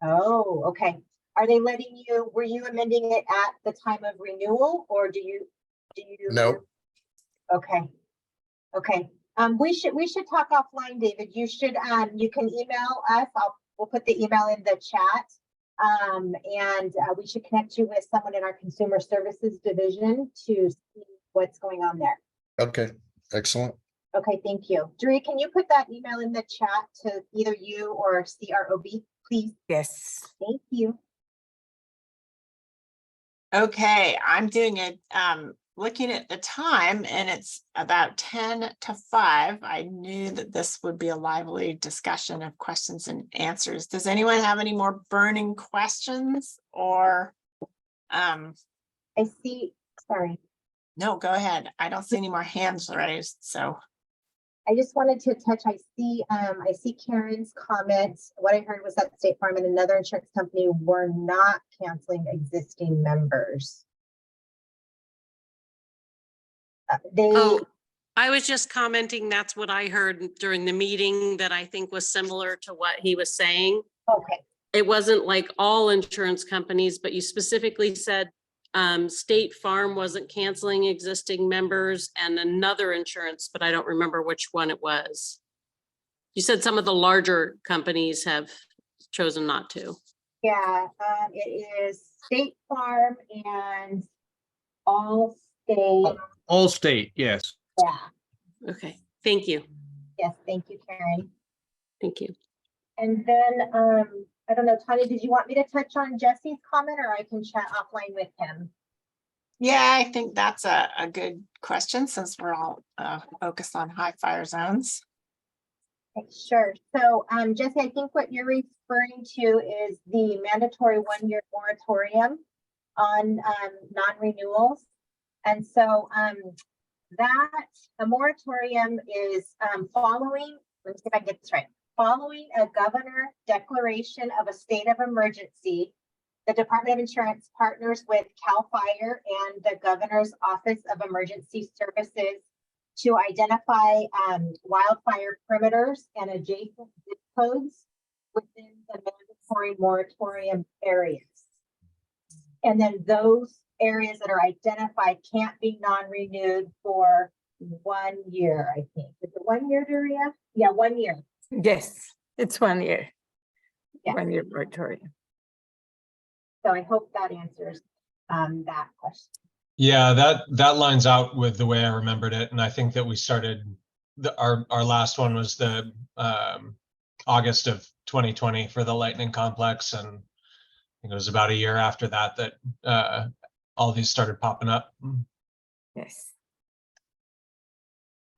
Oh, okay. Are they letting you, were you amending it at the time of renewal, or do you? No. Okay. Okay. We should talk offline, David. You should, you can email us. We'll put the email in the chat. And we should connect you with someone in our consumer services division to see what's going on there. Okay, excellent. Okay, thank you. Dre, can you put that email in the chat to either you or CROB, please? Yes. Thank you. Okay, I'm doing it, looking at the time, and it's about 10 to 5. I knew that this would be a lively discussion of questions and answers. Does anyone have any more burning questions, or I see, sorry. no, go ahead. I don't see any more hands raised, so. I just wanted to touch, I see Karen's comments. What I heard was that State Farm and another insurance company were not canceling existing members. Oh, I was just commenting, that's what I heard during the meeting that I think was similar to what he was saying. Okay. It wasn't like all insurance companies, but you specifically said State Farm wasn't canceling existing members, and another insurance, but I don't remember which one it was. You said some of the larger companies have chosen not to. Yeah, it is State Farm and Allstate. Allstate, yes. Yeah. Okay, thank you. Yes, thank you, Karen. Thank you. And then, I don't know, Tanya, did you want me to touch on Jesse's comment, or I can chat offline with him? Yeah, I think that's a good question, since we're all focused on high fire zones. Okay, sure. So, Jesse, I think what you're referring to is the mandatory 1-year moratorium on non-renewals. And so that a moratorium is following, let me see if I can get this right, following a governor declaration of a state of emergency. The Department of Insurance partners with CAL FIRE and the Governor's Office of Emergency Services to identify wildfire perimeters and adjacent zip codes within the mandatory moratorium areas. And then those areas that are identified can't be non-renewed for 1 year, I think. Is it 1 year, Daria? Yeah, 1 year. Yes, it's 1 year. Yeah. 1 year moratorium. So I hope that answers that question. Yeah, that lines out with the way I remembered it, and I think that we started our last one was the August of 2020 for the Lightning Complex, and I think it was about a year after that all these started popping up. Yes.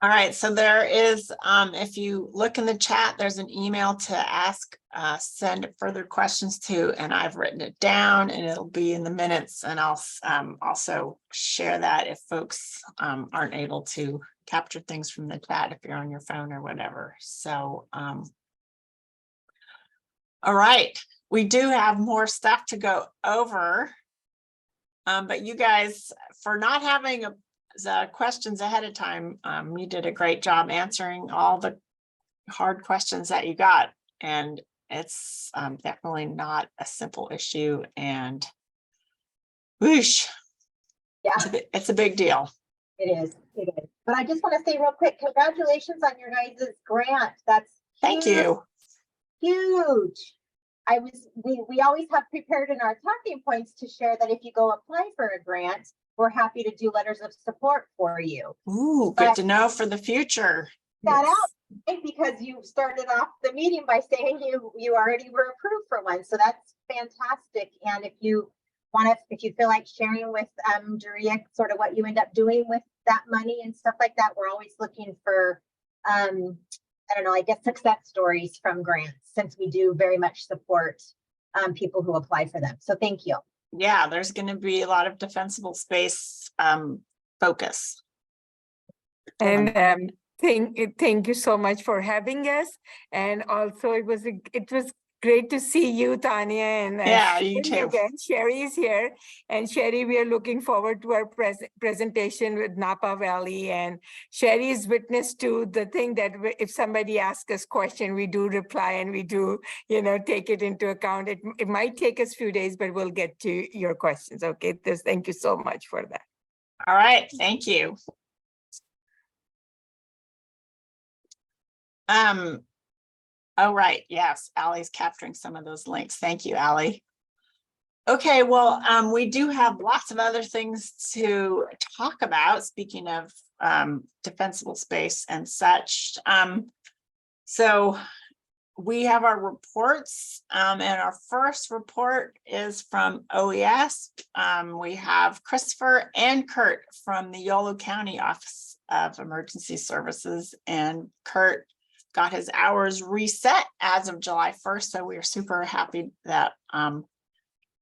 All right, so there is, if you look in the chat, there's an email to ask, send further questions to, and I've written it down, and it'll be in the minutes, and I'll also share that if folks aren't able to capture things from the chat if you're on your phone or whatever. So, all right, we do have more stuff to go over, but you guys, for not having questions ahead of time, you did a great job answering all the hard questions that you got, and it's definitely not a simple issue, and Whoosh, Yeah, it's a big deal. it is. It is. But I just want to say real quick, congratulations on your guys' grant. That's Thank you. huge. We always have prepared in our talking points to share that if you go apply for a grant, we're happy to do letters of support for you. Ooh, But- good to know for the future. That Yes. out, right? Because you started off the meeting by saying you already were approved for one. So that's fantastic. And if you if you feel like sharing with Daria sort of what you end up doing with that money and stuff like that, we're always looking for I don't know, I guess success stories from grants, since we do very much support people who apply for them. So thank you. Yeah, there's going to be a lot of defensible space focus. And thank you so much for having us. And also it was great to see you, Tanya, and Yeah, you Sherry too. again. Sherry is here, and Sherry, we are looking forward to our presentation with Napa Valley. And Sherry is witness to the thing that if somebody asks us question, we do reply and we do, take it into account. It might take us a few days, but we'll get to your questions. Okay, thank you so much for that. All right, thank you. Oh, right. Yes, Allie's capturing some of those links. Thank you, Allie. Okay, well, we do have lots of other things to talk about. Speaking of defensible space and such. So we have our reports, and our first report is from OES. We have Christopher and Kurt from the Yolo County Office of Emergency Services, and Kurt got his hours reset as of July 1st. So we're super happy that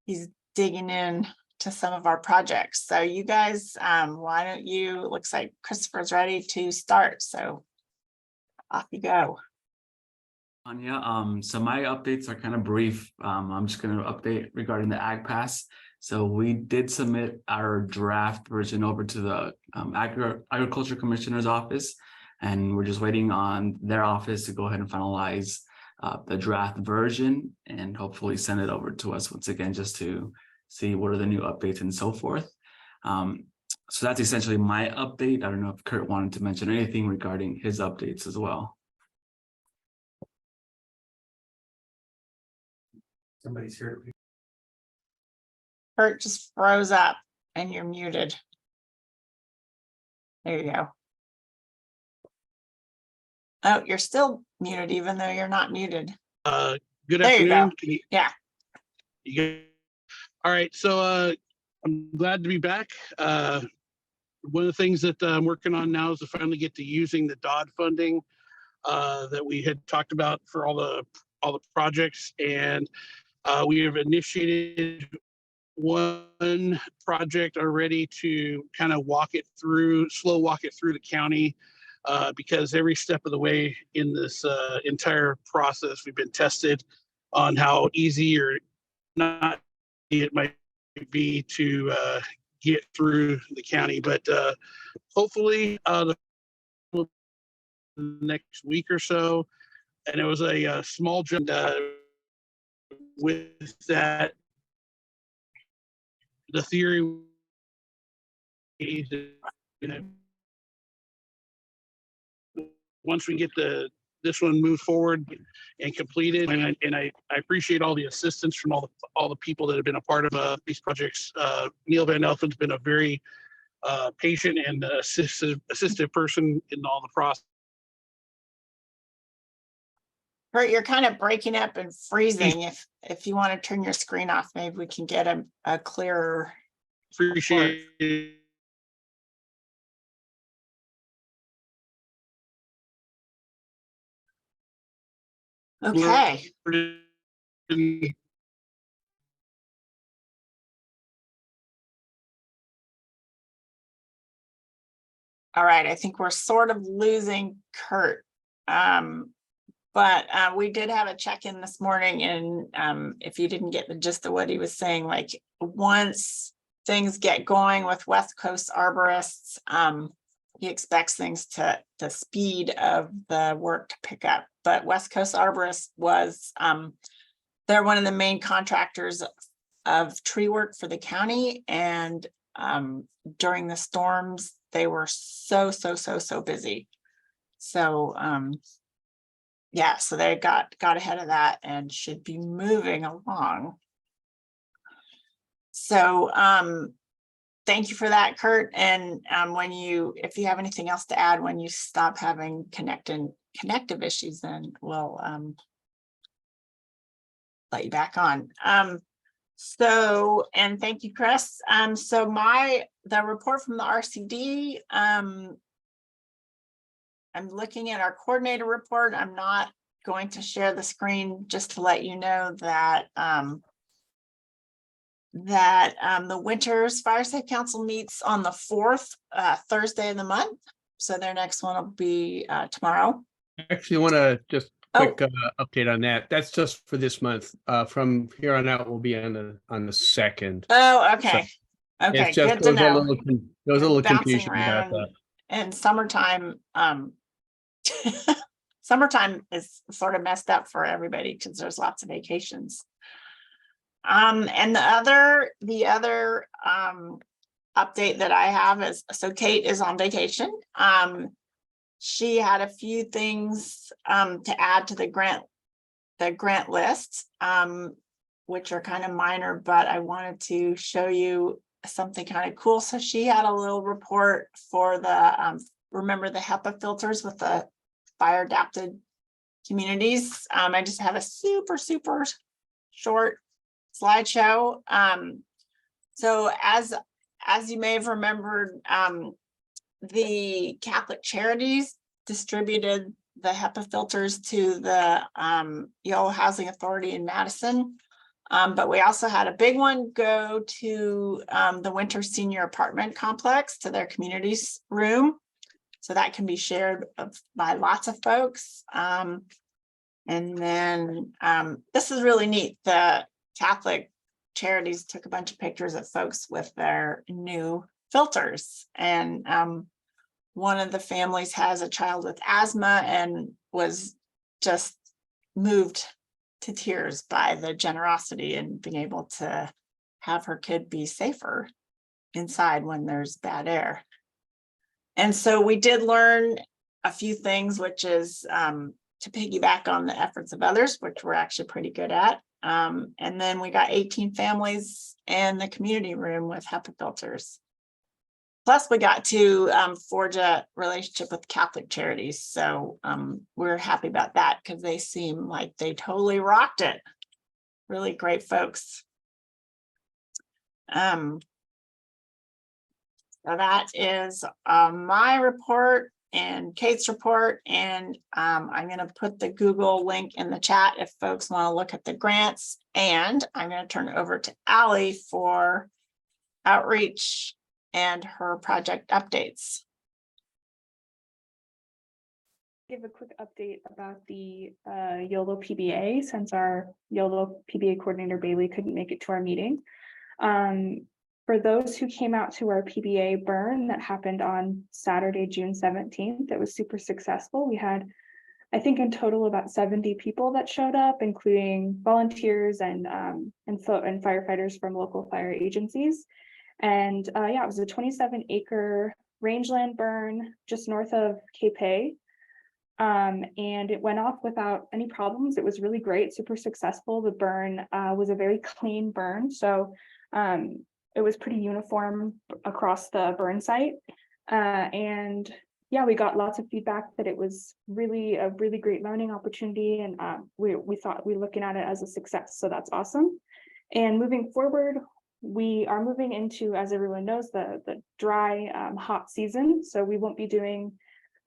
he's digging in to some of our projects. So you guys, why don't you, looks like Christopher's ready to start. So off you go. Anya, so my updates are kind of brief. I'm just going to update regarding the Ag Pass. So we did submit our draft version over to the Agriculture Commissioner's office, and we're just waiting on their office to go ahead and finalize the draft version and hopefully send it over to us once again, just to see what are the new updates and so forth. So that's essentially my update. I don't know if Kurt wanted to mention anything regarding his updates as well. Somebody's here. Kurt just froze up and you're muted. There you go. Oh, you're still muted even though you're not muted. Good There you afternoon. go. Yeah. All right, so I'm glad to be back. One of the things that I'm working on now is to finally get to using the DOD funding that we had talked about for all the projects, and we have initiated one project already to kind of slow walk it through the county, because every step of the way in this entire process, we've been tested on how easy or not it might be to get through the county. But hopefully the next week or so, and it was a small jump with that. The theory is that once we get this one moved forward and completed, and I appreciate all the assistance from all the people that have been a part of these projects. Neil Van Elfen's been a very patient and assistive person in all the process. Kurt, you're kind of breaking up and freezing. If you want to turn your screen off, maybe we can get a clearer. Appreciate it. Okay. All right, I think we're sort of losing Kurt. But we did have a check-in this morning, and if you didn't get the gist of what he was saying, like once things get going with West Coast arborists, he expects things to speed of the work to pick up. But West Coast Arborists was, they're one of the main contractors of tree work for the county, and during the storms, they were so busy. So yeah, so they got ahead of that and should be moving along. So thank you for that, Kurt. And if you have anything else to add, when you stop having connective issues, then we'll let you back on. So, and thank you, Chris. So the report from the RCD, I'm looking at our coordinator report. I'm not going to share the screen, just to let you know that the Winters Fire Safe Council meets on the 4th Thursday of the month. So their next one will be tomorrow. Actually, I want to just quick update on that. That's just for this month. From here on out, we'll be on the 2nd. Oh, okay. So okay, it's just, good to know. There was a little Bouncing confusion about around. that. And summertime, summertime is sort of messed up for everybody because there's lots of vacations. And the other update that I have is, so Kate is on vacation. She had a few things to add to the grant list, which are kind of minor, but I wanted to show you something kind of cool. So she had a little report for the remember the HEPA filters with the fire adapted communities. I just have a super short slideshow. So as you may have remembered, the Catholic Charities distributed the HEPA filters to the Yolo Housing Authority in Madison. But we also had a big one go to the Winter Senior Apartment Complex, to their communities room. So that can be shared by lots of folks. And then this is really neat. The Catholic Charities took a bunch of pictures of folks with their new filters. And one of the families has a child with asthma and was just moved to tears by the generosity and being able to have her kid be safer inside when there's bad air. And so we did learn a few things, which is to piggyback on the efforts of others, which we're actually pretty good at. And then we got 18 families in the community room with HEPA filters. Plus, we got to forge a relationship with Catholic Charities. So we're happy about that because they seem like they totally rocked it. Really great folks. So that is my report and Kate's report. And I'm going to put the Google link in the chat if folks want to look at the grants. And I'm going to turn it over to Allie for outreach and her project updates. Give a quick update about the Yolo PBA, since our Yolo PBA coordinator Bailey couldn't make it to our meeting. For those who came out to our PBA burn that happened on Saturday, June 17th, it was super successful. We had, I think, in total about 70 people that showed up, including volunteers and firefighters from local fire agencies. And yeah, it was a 27-acre rangeland burn just north of Cape Hay. And it went off without any problems. It was really great, super successful. The burn was a very clean burn. So it was pretty uniform across the burn site. And yeah, we got lots of feedback that it was really a really great learning opportunity. And we thought we're looking at it as a success. So that's awesome. And moving forward, we are moving into, as everyone knows, the dry, hot season. So we won't be doing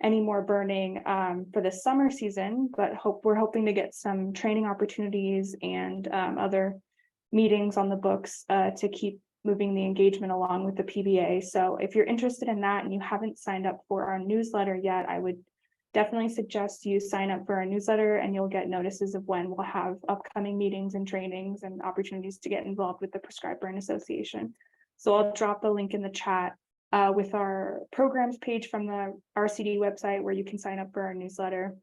any more burning for the summer season, but we're hoping to get some training opportunities and other meetings on the books to keep moving the engagement along with the PBA. So if you're interested in that and you haven't signed up for our newsletter yet, I would definitely suggest you sign up for our newsletter, and you'll get notices of when we'll have upcoming meetings and trainings and opportunities to get involved with the Prescribed Burn Association. So I'll drop a link in the chat with our programs page from the RCD website where you can sign up for our newsletter.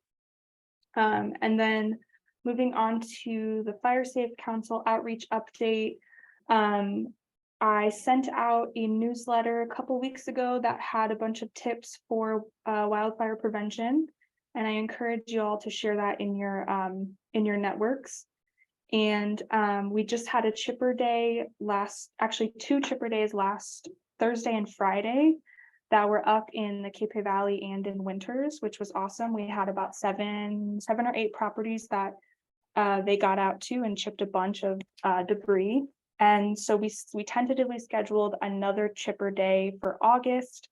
And then moving on to the Fire Safe Council outreach update. I sent out a newsletter a couple weeks ago that had a bunch of tips for wildfire prevention, and I encourage you all to share that in your networks. And we just had a chipper day actually 2 chipper days last Thursday and Friday that were up in the Cape Valley and in Winters, which was awesome. We had about seven or 8 properties that they got out to and chipped a bunch of debris. And so we tentatively scheduled another chipper day for August,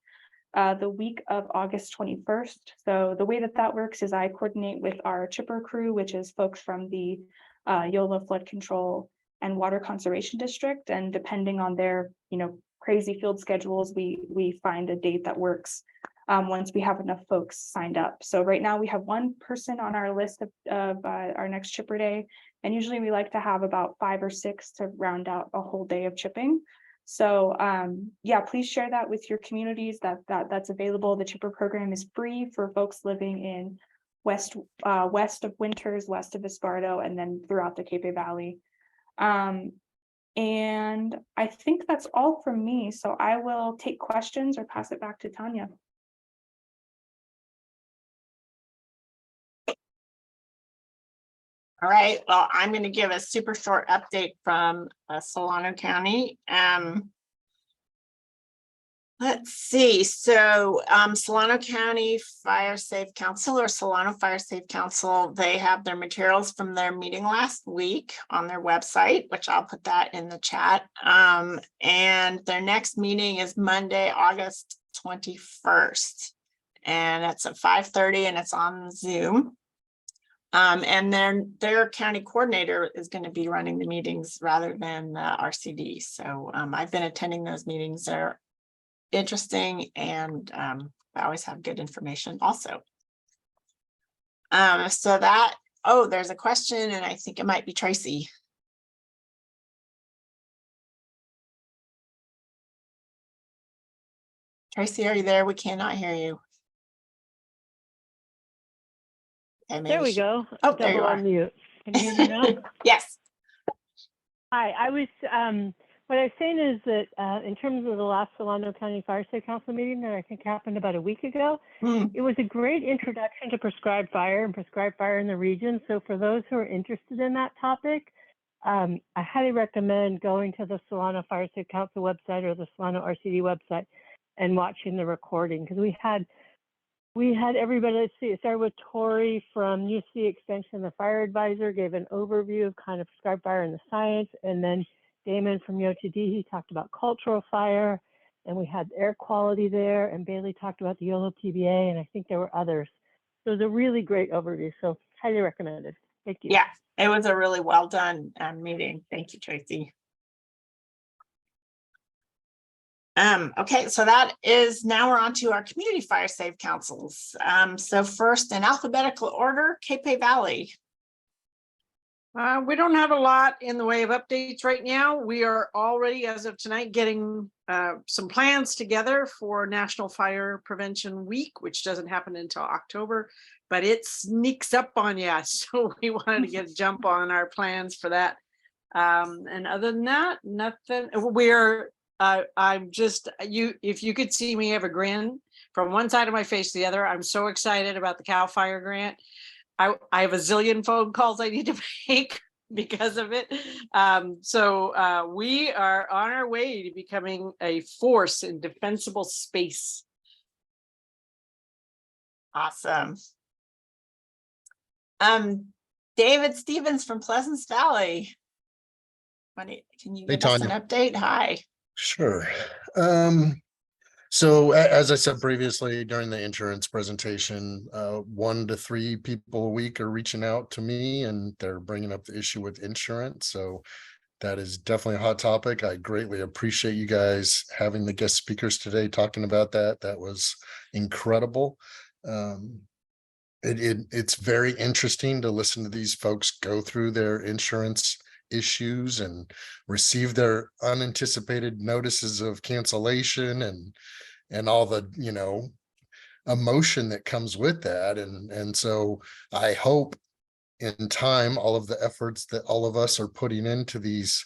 the week of August 21st. So the way that works is I coordinate with our chipper crew, which is folks from the Yolo Flood Control and Water Conservation District. And depending on their, crazy field schedules, we find a date that works once we have enough folks signed up. So right now we have 1 person on our list of our next chipper day. And usually we like to have about 5 or 6 to round out a whole day of chipping. So yeah, please share that with your communities that's available. The chipper program is free for folks living in west of Winters, west of Esparto, and then throughout the Cape Valley. And I think that's all from me. So I will take questions or pass it back to Tanya. All right, well, I'm going to give a super short update from Solano County. Let's see. So Solano County Fire Safe Council, or Solano Fire Safe Council, they have their materials from their meeting last week on their website, which I'll put that in the chat. And their next meeting is Monday, August 21st. And it's at 5:30 and it's on Zoom. And then their county coordinator is going to be running the meetings rather than RCD. So I've been attending those meetings. They're interesting, and I always have good information also. So that, there's a question, and I think it might be Tracy. Tracy, are you there? We cannot hear you. Okay, there we go. Oh, there you Double are. unmute. Can you hear me now? Yes. Hi, I was, what I was saying is that in terms of the last Solano County Fire Safe Council meeting that I think happened about a week ago, it was a great introduction to prescribed fire and prescribed fire in the region. So for those who are interested in that topic, I highly recommend going to the Solano Fire Safe Council website or the Solano RCD website and watching the recording, because we had everybody. Let's see, it started with Tori from UC Extension, the fire advisor, gave an overview of kind of prescribed fire and the science, and then Damon from YOTD, he talked about cultural fire, and we had air quality there, and Bailey talked about the Yolo PBA, and I think there were others. So it was a really great overview, so highly recommended. Thank you. Yeah, it was a really well done meeting. Thank you, Tracy. Okay, so that is, now we're on to our community fire safe councils. So first, in alphabetical order, Cape Valley. We don't have a lot in the way of updates right now. We are already, as of tonight, getting some plans together for National Fire Prevention Week, which doesn't happen until October, but it sneaks up on you. So we wanted to get a jump on our plans for that. And other than that, nothing. I'm just, if you could see me have a grin from one side of my face to the other. I'm so excited about the CAL FIRE grant. I have a zillion phone calls I need to make because of it. So we are on our way to becoming a force in defensible space. Awesome. David Stevens from Pleasance Valley. Can you give us an update? Hi. Sure. So as I said previously during the insurance presentation, 1 to 3 people a week are reaching out to me and they're bringing up the issue with insurance. So that is definitely a hot topic. I greatly appreciate you guys having the guest speakers today talking about that. That was incredible. It's very interesting to listen to these folks go through their insurance issues and receive their unanticipated notices of cancellation and all the emotion that comes with that, and so I hope in time all of the efforts that all of us are putting into these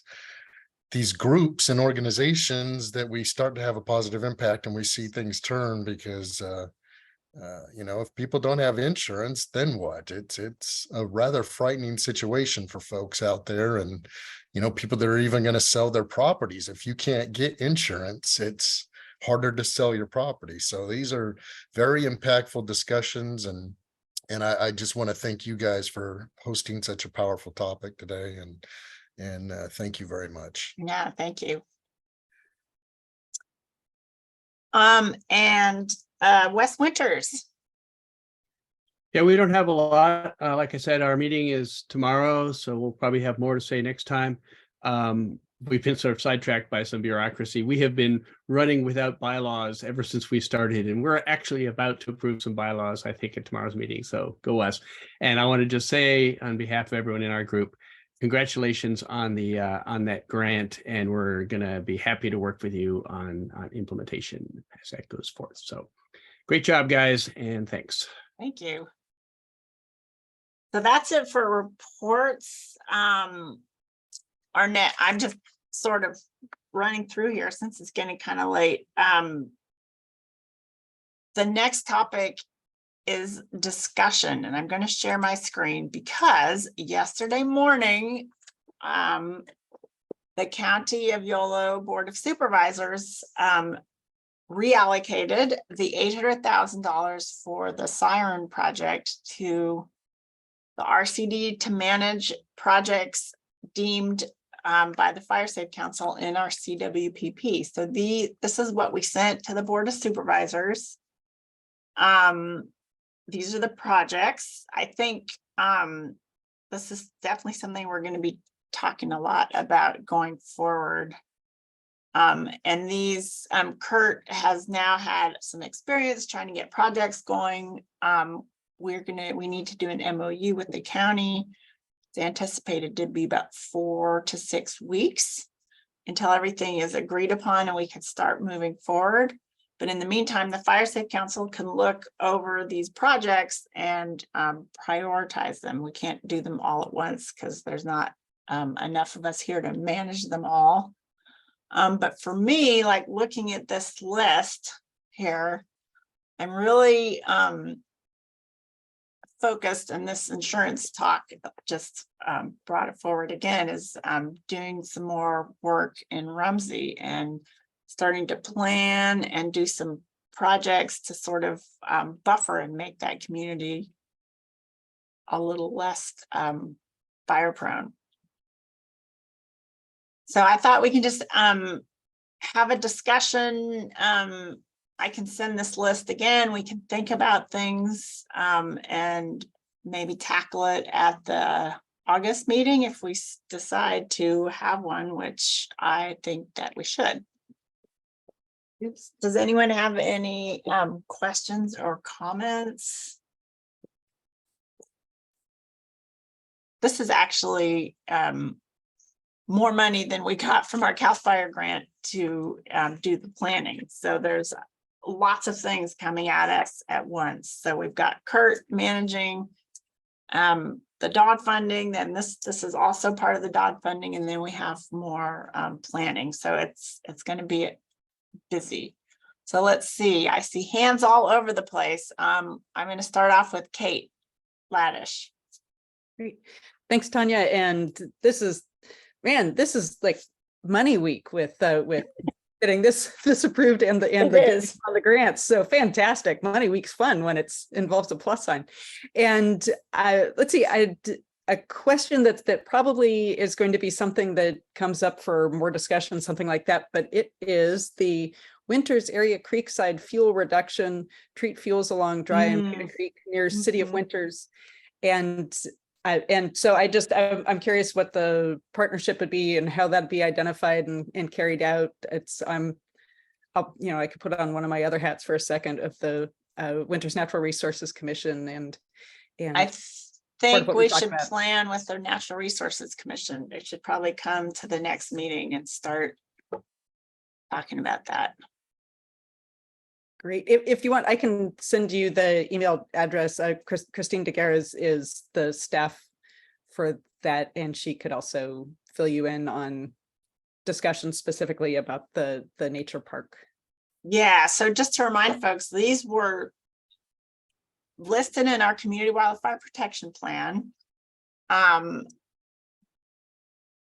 these groups and organizations that we start to have a positive impact and we see things turn because you know, if people don't have insurance, then what? It's a rather frightening situation for folks out there, and you know, people that are even going to sell their properties. If you can't get insurance, it's harder to sell your property. So these are very impactful discussions, and I just want to thank you guys for hosting such a powerful topic today, and thank you very much. Yeah, thank you. And Wes Winters. Yeah, we don't have a lot. Like I said, our meeting is tomorrow, so we'll probably have more to say next time. We've been sort of sidetracked by some bureaucracy. We have been running without bylaws ever since we started, and we're actually about to approve some bylaws, I think, at tomorrow's meeting. So go us. And I want to just say, on behalf of everyone in our group, congratulations on the on that grant, and we're gonna be happy to work with you on implementation as that goes forth. So great job, guys, and thanks. Thank you. So that's it for reports. Arnett, I'm just sort of running through here since it's getting kind of late. The next topic is discussion, and I'm going to share my screen because yesterday morning, the County of Yolo Board of Supervisors reallocated the $800,000 for the Siren project to the RCD to manage projects deemed by the Fire Safe Council in our CWPP. So this is what we sent to the Board of Supervisors. These are the projects. I think this is definitely something we're going to be talking a lot about going forward. And these, Kurt has now had some experience trying to get projects going. We need to do an MOU with the county. It's anticipated to be about 4 to 6 weeks until everything is agreed upon and we can start moving forward. But in the meantime, the Fire Safe Council can look over these projects and prioritize them. We can't do them all at once because there's not enough of us here to manage them all. But for me, like looking at this list here, I'm really focused, and this insurance talk just brought it forward again, is doing some more work in Rumsey and starting to plan and do some projects to sort of buffer and make that community a little less fire prone. So I thought we can just have a discussion. I can send this list again. We can think about things and maybe tackle it at the August meeting if we decide to have one, which I think that we should. Oops. Does anyone have any questions or comments? This is actually more money than we got from our CAL FIRE grant to do the planning. So there's lots of things coming at us at once. So we've got Kurt managing the DOD funding, then this is also part of the DOD funding, and then we have more planning. So it's going to be busy. So let's see. I see hands all over the place. I'm going to start off with Kate Laddish. Great. Thanks, Tanya. And this is like money week with getting this approved and the on the grants. So fantastic. Money week's fun when it involves a plus sign. And let's see, a question that probably is going to be something that comes up for more discussion, something like that, but it is the Winters Area Creekside fuel reduction, treat fuels along Dry and Puna Creek near City of Winters. And so I'm curious what the partnership would be and how that'd be identified and carried out. I could put on one of my other hats for a second of the Winters Natural Resources Commission and I think we should plan with the Natural Resources Commission. They should probably come to the next meeting and start talking about that. Great. If you want, I can send you the email address. Christine DeGuerre is the staff for that, and she could also fill you in on discussions specifically about the nature park. Yeah, so just to remind folks, these were listed in our community wildfire protection plan.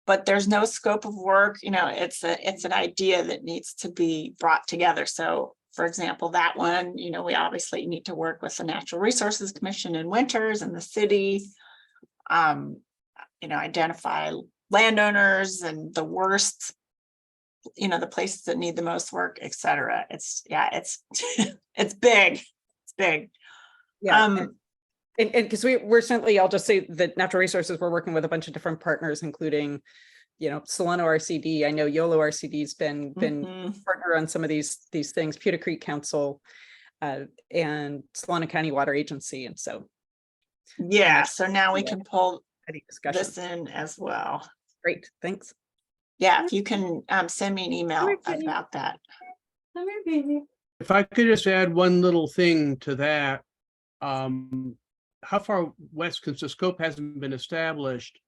But there's no scope of work, you know, it's an idea that needs to be brought together. So for example, that one, you know, we obviously need to work with the Natural Resources Commission in Winters and the city. You know, identify landowners and the worst, you know, the places that need the most work, et cetera. It's it's big. It's big. Yeah. And because we're certainly, I'll just say that Natural Resources, we're working with a bunch of different partners, including, you know, Solano RCD. I know Yolo RCD's been partner on some of these things, Pewter Creek Council, and Solano County Water Agency. And so, yeah, so now we can pull discussion. this in as well. Great, thanks. Yeah, if you can send me an email about that. If I could just add one little thing to that, how far west, because the scope hasn't been established,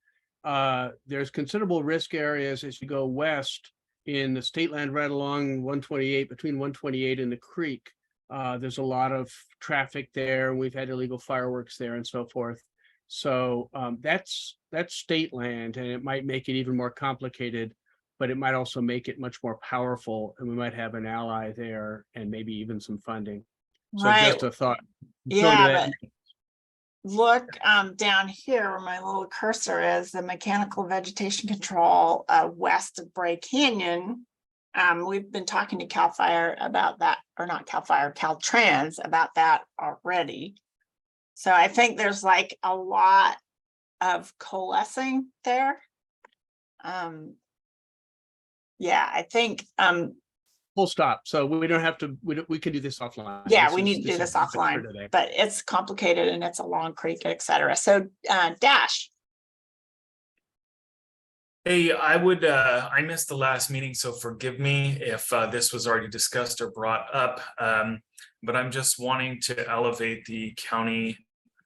there's considerable risk areas as you go west in the state land right along 128, between 128 and the creek. There's a lot of traffic there. We've had illegal fireworks there and so forth. So that's state land, and it might make it even more complicated, but it might also make it much more powerful, and we might have an ally there and maybe even some funding. So just a thought. Yeah, but look down here where my little cursor is, the mechanical vegetation control west of Bray Canyon. We've been talking to CAL FIRE about that, or not CAL FIRE, Caltrans about that already. So I think there's like a lot of coalescing there. Yeah, I think full stop. So we don't have to, we can do this offline. Yeah, we need to do this offline, but it's complicated and it's a long creek, et cetera. So Dash. Hey, I missed the last meeting, so forgive me if this was already discussed or brought up. But I'm just wanting to elevate the County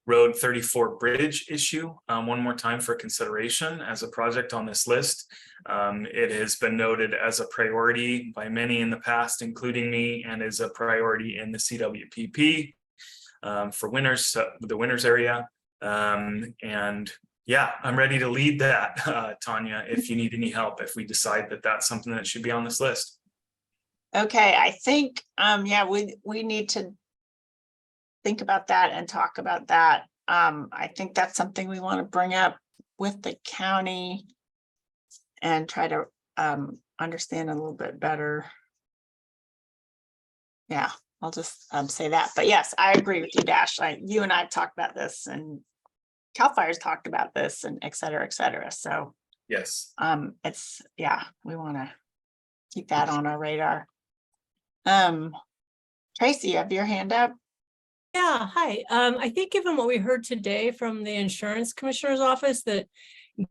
Road 34 bridge issue one more time for consideration as a project on this list. It has been noted as a priority by many in the past, including me, and is a priority in the CWPP for Winters, the Winters area. And yeah, I'm ready to lead that, Tanya, if you need any help, if we decide that that's something that should be on this list. Okay, I think, yeah, we need to think about that and talk about that. I think that's something we want to bring up with the county and try to understand a little bit better. Yeah, I'll just say that. But yes, I agree with you, Dash. You and I have talked about this, and CAL FIRE's talked about this, and et cetera, et cetera. So yes, it's, yeah, we want to keep that on our radar. Tracy, you have your hand up. Yeah, hi. I think given what we heard today from the insurance commissioner's office, that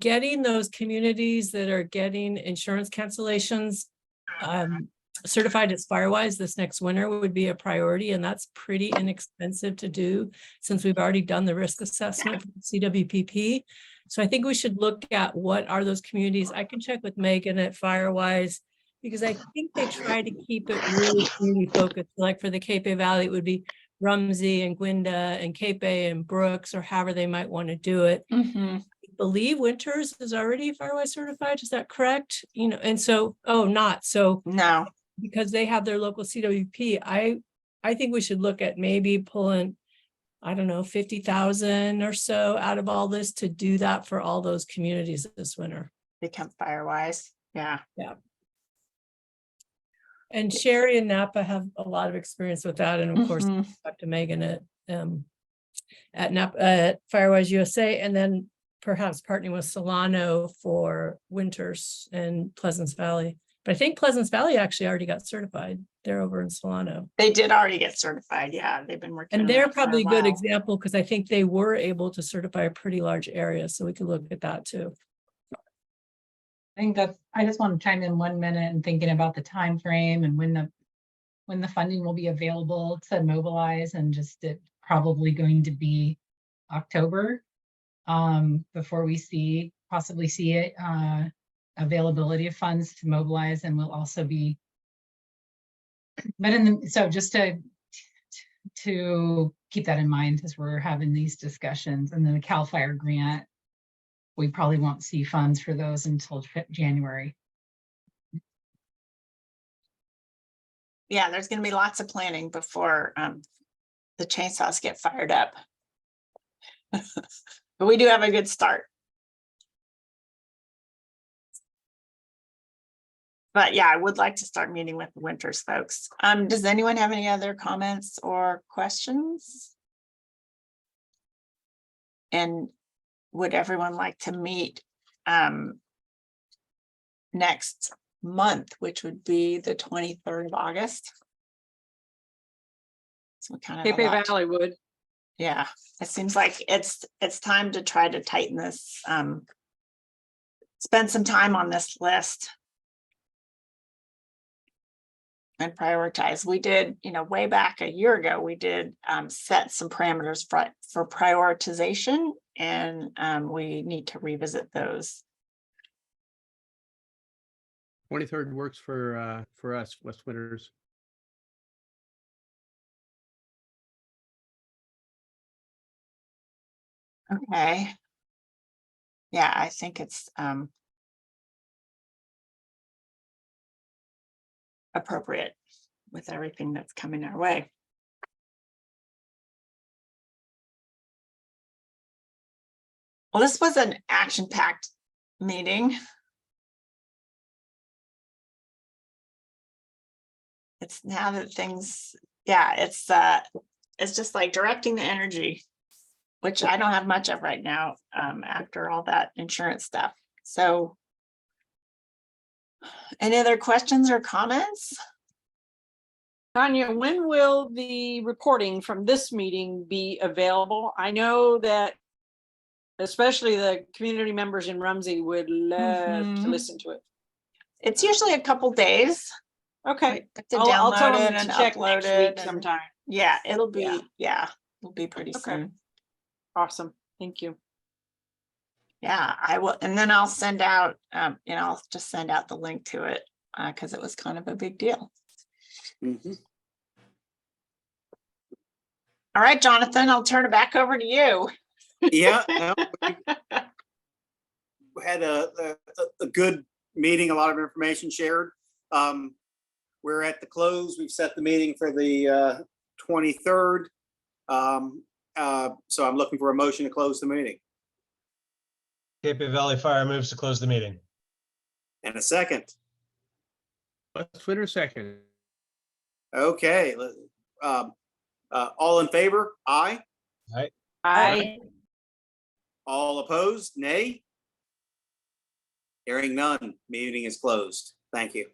getting those communities that are getting insurance cancellations certified as Firewise this next winter would be a priority, and that's pretty inexpensive to do since we've already done the risk assessment for CWPP. So I think we should look at what are those communities. I can check with Megan at Firewise, because I think they try to keep it really community focused. Like for the Cape Valley, it would be Rumsey and Gwinda and Cape and Brooks, or however they might want to do it. I believe Winters is already Firewise certified. Is that correct? You know, and so, not so. No, because they have their local CWP. I think we should look at maybe pulling, I don't know, 50,000 or so out of all this to do that for all those communities this winter. Become Firewise. Yeah. Yeah. And Sherry and Napa have a lot of experience with that. And of course, talk to Megan at Napa, at Firewise USA, and then perhaps partnering with Solano for Winters and Pleasance Valley. But I think Pleasance Valley actually already got certified. They're over in Solano. They did already get certified. Yeah, they've been working. And they're probably a good example because I think they were able to certify a pretty large area. So we could look at that too. I think that I just want to chime in 1 minute and thinking about the time frame and when the funding will be available to mobilize, and just it probably going to be October before we possibly see it availability of funds to mobilize, and we'll also be, but so just to keep that in mind as we're having these discussions. And then the CAL FIRE grant, we probably won't see funds for those until January. Yeah, there's going to be lots of planning before the chainsaws get fired up. But we do have a good start. But yeah, I would like to start meeting with the Winters folks. Does anyone have any other comments or questions? And would everyone like to meet next month, which would be the 23rd of August? So kind of Cape Valley would. Yeah, it seems like it's time to try to tighten this, spend some time on this list and prioritize. We did, way back a year ago, we did set some parameters for prioritization, and we need to revisit those. 23rd works for us, West Winters. Okay. Yeah, I think it's appropriate with everything that's coming our way. Well, this was an action-packed meeting. It's now that things, yeah, it's just like directing the energy, which I don't have much of right now after all that insurance stuff. So any other questions or comments? Tanya, when will the reporting from this meeting be available? I know that especially the community members in Rumsey would love to listen to it. It's usually a couple days. Okay. To I'll tell download them it to and check upload next it week and- sometime. Yeah, it'll be, it'll be pretty soon. Awesome. Thank you. Yeah, I will. And then I'll send out, I'll just send out the link to it because it was kind of a big deal. All right, Jonathan, I'll turn it back over to you. Yeah, no, we had a good meeting, a lot of information shared. We're at the close. We've set the meeting for the 23rd. So I'm looking for a motion to close the meeting. Cape Valley Fire moves to close the meeting. And a second. West Winters second. Okay. All in favor? Aye. Aye. Aye. All opposed? Nay. Hearing none, meeting is closed. Thank you.